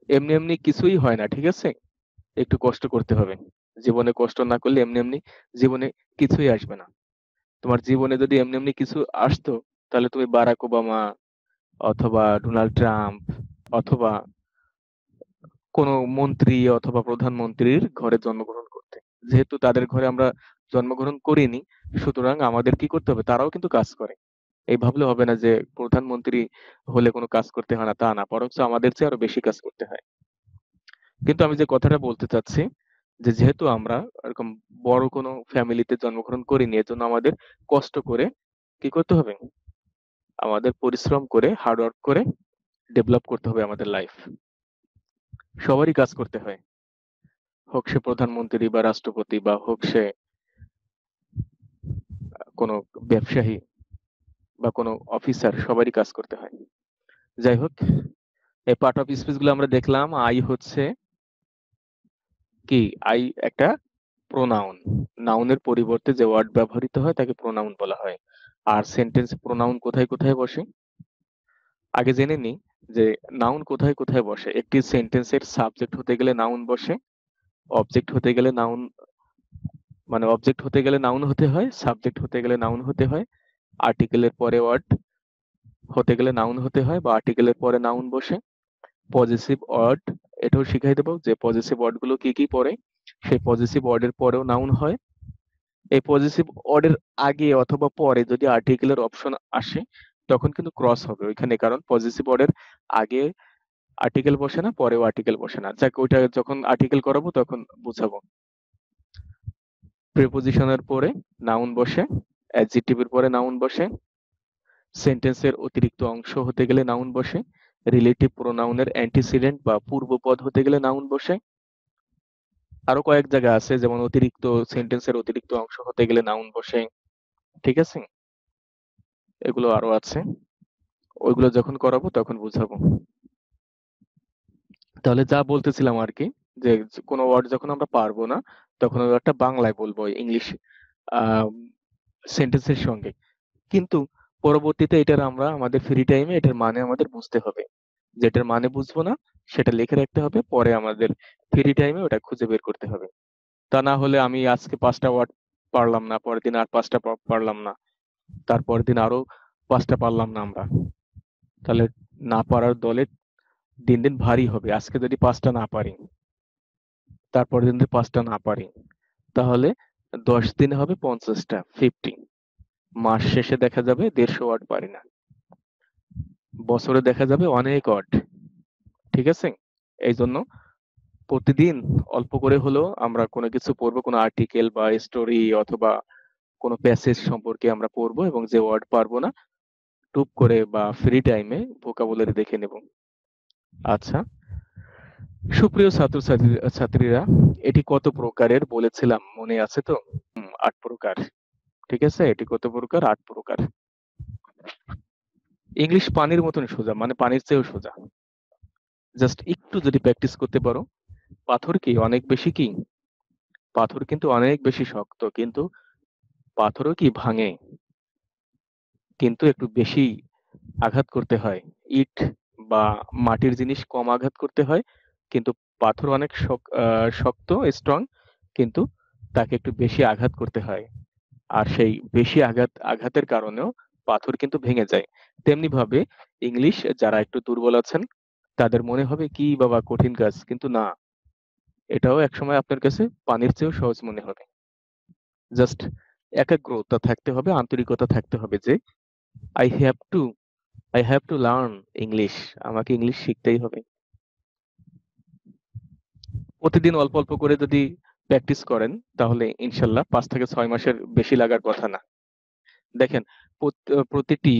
এমনি এমনি কিছুই হয় না, ঠিক আছে? একটু কষ্ট করতে হবে। জীবনে কষ্ট না করলে এমনি এমনি জীবনে কিছুই আসবে না। তোমার জীবনে যদি এমনি এমনি কিছু আসতো, তাহলে তুমি বারাক ওবামা অথবা ডোনাল্ড ট্রাম্প অথবা কোনো মন্ত্রী অথবা প্রধানমন্ত্রীর ঘরে জন্মগ্রহণ করতে। যেহেতু তাদের ঘরে আমরা জন্মগ্রহণ করিনি, সুতরাং আমাদের কি করতে হবে? তারাও কিন্তু কাজ করে। এই ভাবলে হবে না যে প্রধানমন্ত্রী হলে কোনো কাজ করতে হয় না, তা না, বরঞ্চ আমাদের চেয়ে আরো বেশি কাজ করতে হয়। কিন্তু আমি যে কথাটা বলতে চাচ্ছি, যে যেহেতু আমরা এরকম বড় কোনো ফ্যামিলিতে জন্মগ্রহণ করিনি, এজন্য আমাদের কষ্ট করে কি করতে হবে? আমাদের পরিশ্রম করে, হার্ড ওয়ার্ক করে ডেভেলপ করতে হবে আমাদের লাইফ। সবারই কাজ করতে হয়, হোক সে প্রধানমন্ত্রী বা রাষ্ট্রপতি, বা হোক সে কোনো ব্যবসায়ী বা কোনো অফিসার, সবারই কাজ করতে হয়। যাই হোক, এই পার্ট অফ স্পিচ গুলো আমরা দেখলাম। আই হচ্ছে কি? আই একটা প্রোনাউন। নাউনের পরিবর্তে যে ওয়ার্ড ব্যবহৃত হয় তাকে প্রোনাউন বলা হয়। আর সেন্টেন্স প্রোনাউন কোথায় কোথায় বসে আগে জেনে নিই, যে নাউন কোথায় কোথায় বসে। একটি সেন্টেন্সের সাবজেক্ট হতে গেলে নাউন বসে, অবজেক্ট হতে গেলে নাউন, মানে অবজেক্ট হতে গেলে নাউন হতে হয়, সাবজেক্ট হতে গেলে নাউন হতে হয়, আর্টিকেলের পরে ওয়ার্ড হতে গেলে নাউন হতে হয়, বা আর্টিকেলের পরে নাউন বসে। পজেসিভ ওয়ার্ড, এটাও শিখাই দেবো যে পজেসিভ ওয়ার্ড গুলো কি কি পড়ে। সেই পজেসিভ ওয়ার্ডের পরেও নাউন হয়। এই পজেসিভ ওয়ার্ডের আগে অথবা পরে যদি আর্টিকেলের অপশন আসে, তখন কিন্তু ক্রস হবে ওইখানে, কারণ পজেসিভ ওয়ার্ডের আগে আর্টিকেল বসে না, পরেও আর্টিকেল বসে না। যাক, ওইটা যখন আর্টিকেল করাবো তখন বুঝাবো। প্রিপোজিশনের পরে নাউন বসে, অ্যাডজেক্টিভের পরে নাউন বসে, সেন্টেন্সের অতিরিক্ত অংশ হতে গেলে নাউন বসে, রিলেটিভ প্রোনাউনের অ্যান্টিসিডেন্ট বা পূর্বপদ হতে গেলে নাউন বসে। আরো কয়েক জায়গা আছে, যেমন অতিরিক্ত সেন্টেন্সের অতিরিক্ত অংশ হতে গেলে নাউন বসে। ঠিক আছে, এগুলো আরো আছে, ওইগুলো যখন করাবো তখন বুঝাবো। তাহলে যা বলতেছিলাম আর কি, যে কোনো ওয়ার্ড যখন আমরা পারবো না, তখন ওই ওয়ার্ডটা বাংলায় বলবো ইংলিশ সেন্টেন্সের সঙ্গে। কিন্তু পরবর্তীতে এটার আমরা আমাদের ফ্রি টাইমে এটার মানে আমাদের বুঝতে হবে। যেটার মানে বুঝবো না, সেটা লিখে রাখতে হবে, পরে আমাদের ফ্রি টাইমে ওটা খুঁজে বের করতে হবে। তা না হলে আমি আজকে 5টা ওয়ার্ড পারলাম না, পরের দিন আর 5টা পারলাম না, তারপরের দিন আরো 5টা পারলাম না আমরা। তাহলে না পারার দলে দিন দিন ভারী হবে। আজকে যদি 5টা না পারি, তারপরের দিন যদি 5টা না পারি, তাহলে 10 দিনে হবে 50টা, 50। মাস শেষে দেখা যাবে 150 ওয়ার্ড পারি না, বছরে দেখা যাবে অনেক ওয়ার্ড। ঠিক আছে, এই জন্য প্রতিদিন অল্প করে হলেও আমরা কোনো কিছু পড়বো, কোনো আর্টিকেল বা স্টোরি অথবা কোনো প্যাসেজ সম্পর্কে আমরা পড়বো, এবং যে ওয়ার্ড পারবো না, টুক করে বা ফ্রি টাইমে ভোকাবুলারি দেখে নেব। আচ্ছা, সুপ্রিয় ছাত্রীরা, এটি কত প্রকারের বলেছিলাম মনে আছে তো? 8 প্রকার। ঠিক আছে, এটি কত প্রকার? 8 প্রকার। ইংলিশ পানির মতন সোজা, মানে পানির চেয়েও সোজা। জাস্ট একটু যদি প্র্যাকটিস করতে পারো। পাথর কি অনেক বেশি কি? পাথর কিন্তু অনেক বেশি শক্ত, কিন্তু পাথরও কি ভাঙে, কিন্তু একটু বেশি আঘাত করতে হয়। ইট বা মাটির জিনিস কম আঘাত করতে হয়, কিন্তু পাথর অনেক শক্ত, স্ট্রং, কিন্তু তাকে একটু বেশি আঘাত করতে হয়। আর সেই বেশি আঘাতের কারণেও পাথর কিন্তু ভেঙে যায়। তেমনি ভাবে ইংলিশ যারা একটু দুর্বল আছেন, তাদের মনে হবে কি বাবা কঠিন কাজ, কিন্তু না, এটাও একসময় আপনার কাছে পানির চেয়েও সহজ মনে হবে। জাস্ট একাগ্রতা থাকতে হবে, আন্তরিকতা থাকতে হবে যে I have to I have to learn English. আমাকে ইংলিশ শিখতেই হবে। প্রতিদিন অল্প অল্প করে যদি প্র্যাকটিস করেন, তাহলে ইনশাল্লাহ 5 থেকে 6 মাসের বেশি লাগার কথা না। দেখেন, প্রতিটি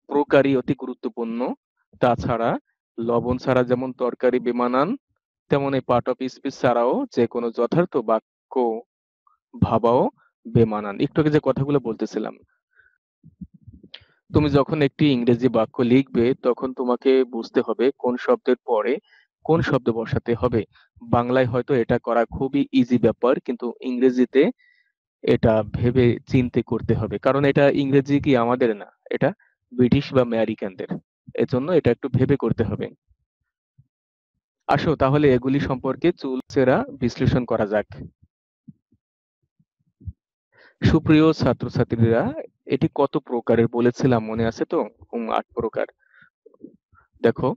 প্রকারই অতি গুরুত্বপূর্ণ। তাছাড়া লবণ ছাড়া যেমন তরকারি বেমানান, তেমন এই পার্ট অফ স্পিচ ছাড়াও যে কোনো যথার্থ বাক্য ভাবাও বেমানান। একটু আগে যে কথাগুলো বলতেছিলাম, তুমি যখন একটি ইংরেজি বাক্য লিখবে, তখন তোমাকে বুঝতে হবে কোন শব্দের পরে কোন শব্দ বসাতে হবে। বাংলায় হয়তো এটা করা খুবই ইজি ব্যাপার, কিন্তু ইংরেজিতে এটা ভেবে চিন্তে করতে হবে, কারণ এটা ইংরেজি কি আমাদের না, এটা ব্রিটিশ বা আমেরিকানদের। এজন্য এটা একটু ভেবে করতে হবে। আসো তাহলে এগুলি সম্পর্কে চুলচেরা বিশ্লেষণ করা যাক। সুপ্রিয় ছাত্রছাত্রীরা, এটি কত প্রকারের বলেছিলাম মনে আছে তো? 8 প্রকার। দেখো,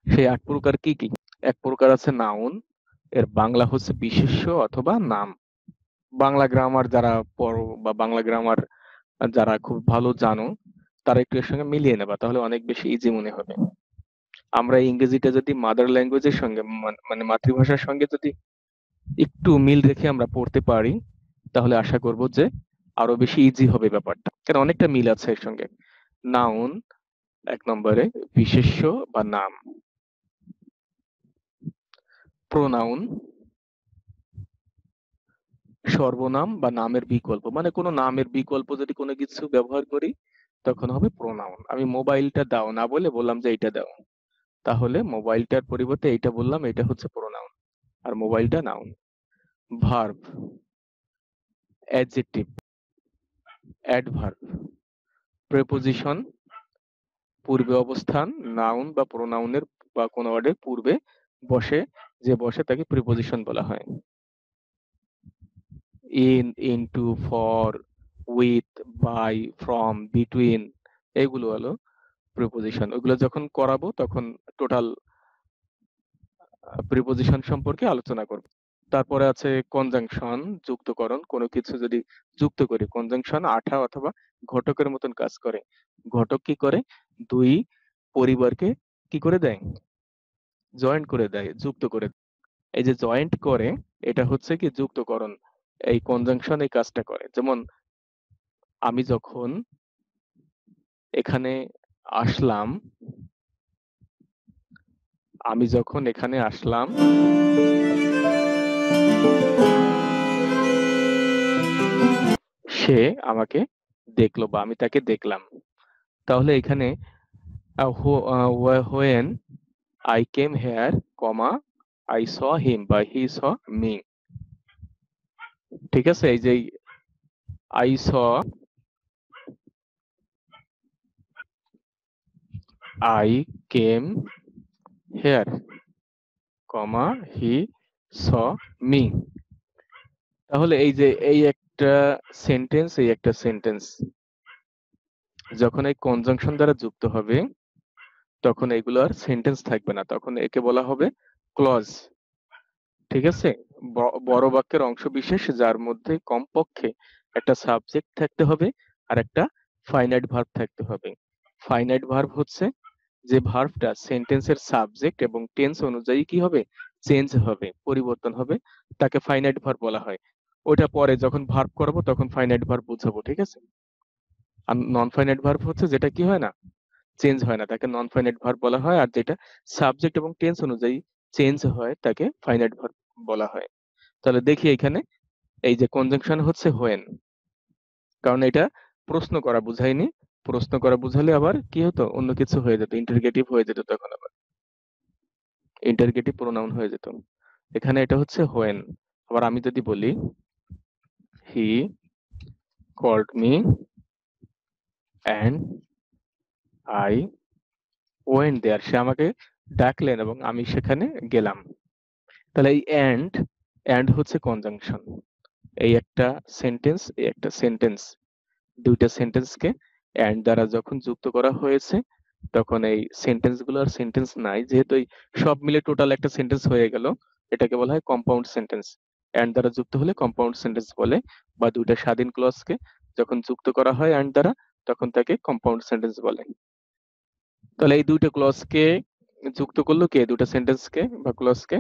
সেই 8 প্রকার কি কি? এক প্রকার আছে নাউন, এর বাংলা হচ্ছে বিশেষ্য অথবা নাম। বাংলা গ্রামার যারা পড়ো বা বাংলা গ্রামার যারা খুব ভালো জানো, তারা একটু এর সঙ্গে মিলিয়ে নেবা, তাহলে অনেক বেশি ইজি মনে হবে। আমরা ইংরেজিটা যদি মাদার ল্যাঙ্গুয়েজের সঙ্গে মানে মাতৃভাষার সঙ্গে যদি একটু মিল রেখে আমরা পড়তে পারি, তাহলে আশা করব যে আরো বেশি ইজি হবে ব্যাপারটা, কারণ অনেকটা মিল আছে এর সঙ্গে। নাউন 1 নম্বরে, বিশেষ্য বা নাম। প্রোনাউন সর্বনাম বা নামের বিকল্প, মানে কোনো নামের বিকল্প যদি কোনো কিছু ব্যবহার করি, তখন হবে প্রোনাউন। আমি মোবাইলটা দাও না বলে বললাম যে এইটা দাও, তাহলে মোবাইলটার পরিবর্তে এইটা বললাম, এটা হচ্ছে প্রোনাউন, আর মোবাইলটা noun. Verb, adjective, adverb, preposition, পূর্বে অবস্থান, নাউন বা প্রোনাউনের বা কোনো ওয়ার্ডের পূর্বে বসে, যে বসে তাকে প্রিপোজিশন বলা হয়। In, into, for, with, by, from, between, এগুলো হলো প্রিপোজিশন। ওগুলো যখন করাবো তখন টোটাল প্রিপোজিশন সম্পর্কে আলোচনা করব। তারপরে আছে কনজাংশন, যুক্তকরণ। কোনো কিছু যদি যুক্ত করি, কনজাংশন আঠা অথবা ঘটকের মতন কাজ করে। ঘটক কি করে? দুই পরিবারকে কি করে দেয়? জয়েন্ট করে দেয়, যুক্ত করে দেয়। এই যে জয়েন্ট করে, এটা হচ্ছে কি যুক্তকরণ। এই কনজাংশন এই কাজটা করে। যেমন আমি যখন এখানে আসলাম, আমি যখন এখানে আসলাম, সে আমাকে দেখলো বা আমি তাকে দেখলাম। তাহলে এখানে when I came here, comma, I saw him বা he saw me। ঠিক আছে? এই যে I saw, I came here, comma, he saw me। তাহলে এই যে এই একটা সেন্টেন্স, এই একটা সেন্টেন্স যখন এই কনজাংশন দ্বারা যুক্ত হবে, তখন এগুলো আর সেন্টেন্স থাকবে না, তখন একে বলা হবে ক্লজ। ঠিক আছে? বড় বাক্যের অংশ বিশেষ যার মধ্যে কমপক্ষে একটা সাবজেক্ট থাকতে হবে আর একটা ফাইনাইট ভার্ব থাকতে হবে। ফাইনাইট ভার্ব হচ্ছে যে ভার্বটা সেন্টেন্সের সাবজেক্ট এবং টেন্স অনুযায়ী কি হবে? চেঞ্জ হবে, পরিবর্তন হবে, তাকে ফাইনাইট ভার্ব বলা হয়। ওটা পরে যখন ভার্ব করব তখন ফাইনাইট ভার্ব বুঝাবো, ঠিক আছে? আর নন ফাইনাইট ভার্ব হচ্ছে যেটা কি হয় না, চেঞ্জ হয় না, তাকে নন ফাইনাইট ভার্ব বলা হয়। আর যেটা সাবজেক্ট এবং টেন্স অনুযায়ী চেঞ্জ হয়, তাকে ফাইনাইট ভার্ব বলা হয়। তাহলে দেখি এখানে এই যে কনজাংশন হচ্ছে হোয়েন, কারণ এটা প্রশ্ন করা বুঝায়নি, প্রশ্ন করা বুঝালে আবার কি হতো, অন্য কিছু হয়ে যেত, ইন্টারগেটিভ হয়ে যেত, তখন আবার ইন্টারগেটিভ প্রোনাউন হয়ে যেত। এখানে এটা হচ্ছে হোয়েন। আবার আমি যদি বলি he called me and I went there, সে আমাকে ডাকলেন এবং আমি সেখানে গেলাম। তাহলে এই অ্যান্ড হচ্ছে কনজাংশন। এই একটা সেন্টেন্স, এই একটা সেন্টেন্স, দুইটা সেন্টেন্সকে অ্যান্ড দ্বারা যখন যুক্ত করা হয়েছে, তখন এই সেন্টেন্স গুলো আর সেন্টেন্স নাই, যেহেতু এই সব মিলে টোটাল একটা সেন্টেন্স হয়ে গেল, এটাকে বলা হয় কম্পাউন্ড সেন্টেন্স। অ্যান্ড দ্বারা যুক্ত হলে কম্পাউন্ড সেন্টেন্স বলে, বা দুইটা স্বাধীন ক্লজকে যখন যুক্ত করা হয় অ্যান্ড দ্বারা, তখন তাকে কম্পাউন্ড সেন্টেন্স বলে। তাহলে এই দুইটা ক্লজকে যুক্ত করলো কে, দুটো সেন্টেন্সকে বা ক্লজকে?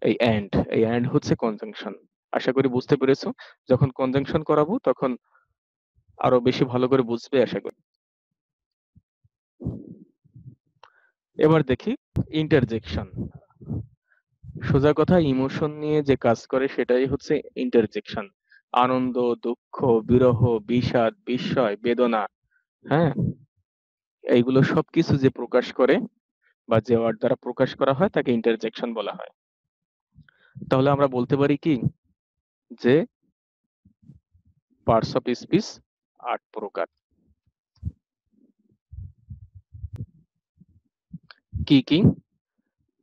এই অ্যান্ড হচ্ছে কনজাংশন। আশা করি বুঝতে পেরেছো। যখন কনজাংশন করাবো তখন আরো বেশি ভালো করে বুঝবে আশা করি। এবার দেখি ইন্টারজেকশন। সোজা কথা, ইমোশন নিয়ে যে কাজ করে সেটাই হচ্ছে ইন্টারজেকশন। আনন্দ, দুঃখ, বিরহ, বিষাদ, বিস্ময়, বেদনা, হ্যাঁ, এইগুলো সবকিছু যে প্রকাশ করে বা যে ওয়ার্ড দ্বারা প্রকাশ করা হয় তাকে ইন্টারজেকশন বলা হয়। তাহলে আমরা বলতে পারি কি, যে পার্টস অফ স্পিচ ৮ প্রকার। কি কি?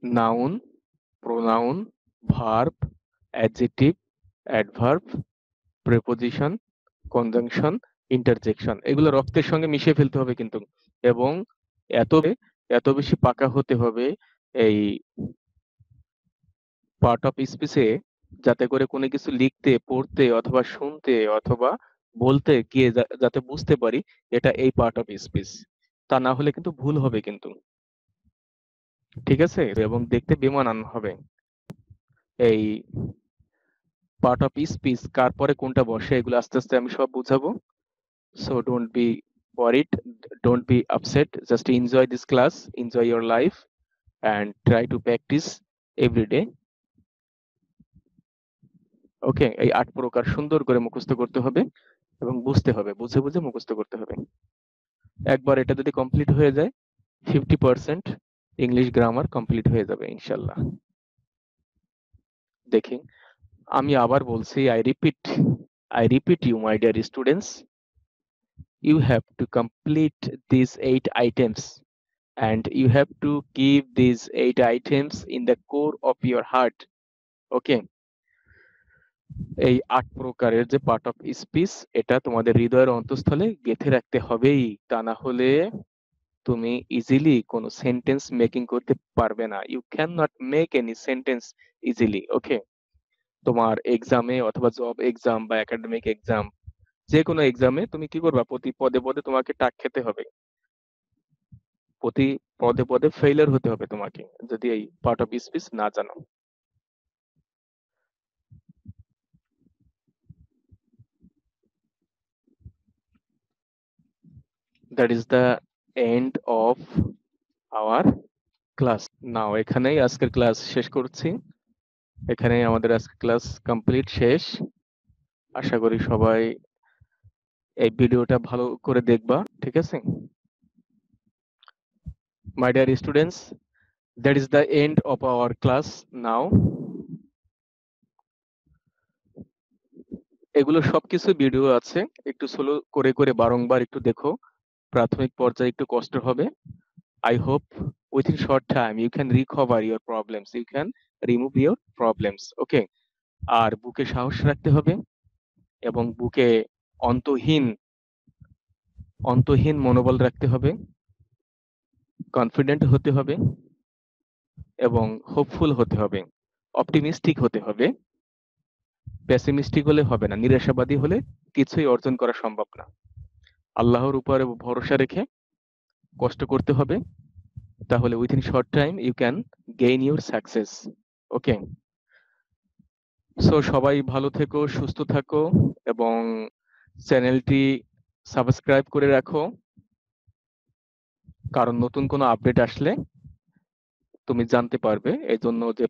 Noun, pronoun, verb, adjective, adverb, preposition, conjunction, interjection. এগুলো রক্তের সঙ্গে মিশিয়ে ফেলতে হবে কিন্তু, এবং এত এত বেশি পাকা হতে হবে এই পার্ট অফ স্পিচে, যাতে করে কোনো কিছু লিখতে, পড়তে অথবা শুনতে অথবা বলতে গিয়ে যাতে বুঝতে পারি এটা এই পার্ট অফ স্পিচ। তা না হলে কিন্তু ভুল হবে কিন্তু, ঠিক আছে, এবং দেখতে বেমানান হবে। এই পার্ট অফ স্পিচ কার পরে কোনটা বসে এগুলো আস্তে আস্তে আমি সব বুঝাবো। So don't be worried, don't be upset, just enjoy this class, enjoy your life and try to practice every day. Okay, এই ৮ প্রকার সুন্দর করে মুখস্থ করতে হবে এবং বুঝতে হবে, বুঝে বুঝে মুখস্থ করতে হবে। একবার এটা যদি কমপ্লিট হয়ে যায়, 50% ইংলিশ গ্রামার কমপ্লিট হয়ে যাবে ইনশাল্লাহ। দেখি, আমি আবার বলছি, I repeat you, my dear students, you have to complete these 8 items, and you have to keep these 8 items in the core of your heart. Okay, এই ৮ প্রকারের যে পার্ট অফ স্পিচ, এটা তোমাদের হৃদয়ের অন্তঃস্থলে গেঁথে রাখতে হবেই। তা না হলে তুমি ইজিলি কোনো সেন্টেন্স মেকিং করতে পারবে না। You can not make any sentence easily. Okay, তোমার এক্সামে অথবা জব এক্সাম বা একাডেমিক এক্সাম, যে কোনো এক্সামে তুমি কি করবা, প্রতি পদে পদে তোমাকে টাক খেতে হবে, প্রতি পদে পদে ফেইলার হতে হবে তোমাকে, যদি এই পার্ট অফ স্পিচ না জানো। That is the end of our class. Now এখানেই আজকের ক্লাস শেষ করছি। এখানেই আমাদের আজকের ক্লাস কমপ্লিট, শেষ। আশা করি সবাই এই ভিডিওটা ভালো করে দেখবা, ঠিক আছে? My dear students, that is the end of our class now. এগুলো সবকিছু ভিডিও আছে, একটু স্লো করে করে বারংবার একটু দেখো। প্রাথমিক পর্যায়ে একটু কষ্ট হবে। I hope within short time you can recover your problems, you can remove your problems. Okay, আর বুকে সাহস রাখতে হবে এবং বুকে অন্তহীন অন্তহীন মনোবল রাখতে হবে, কনফিডেন্ট হতে হবে এবং হোপফুল হতে হবে, অপটিমিস্টিক হতে হবে। পেসিমিস্টিক হলে হবে না, নিরাশাবাদী হলে কিছুই অর্জন করা সম্ভব না। আল্লাহর উপরে ভরসা রেখে কষ্ট করতে হবে, তাহলে within short time you can gain your success. Okay, so সবাই ভালো থেকো, সুস্থ থাকো এবং চ্যানেলটি সাবস্ক্রাইব করে রাখো, কারণ নতুন কোনো আপডেট আসলে তুমি জানতে পারবে। এই জন্য যে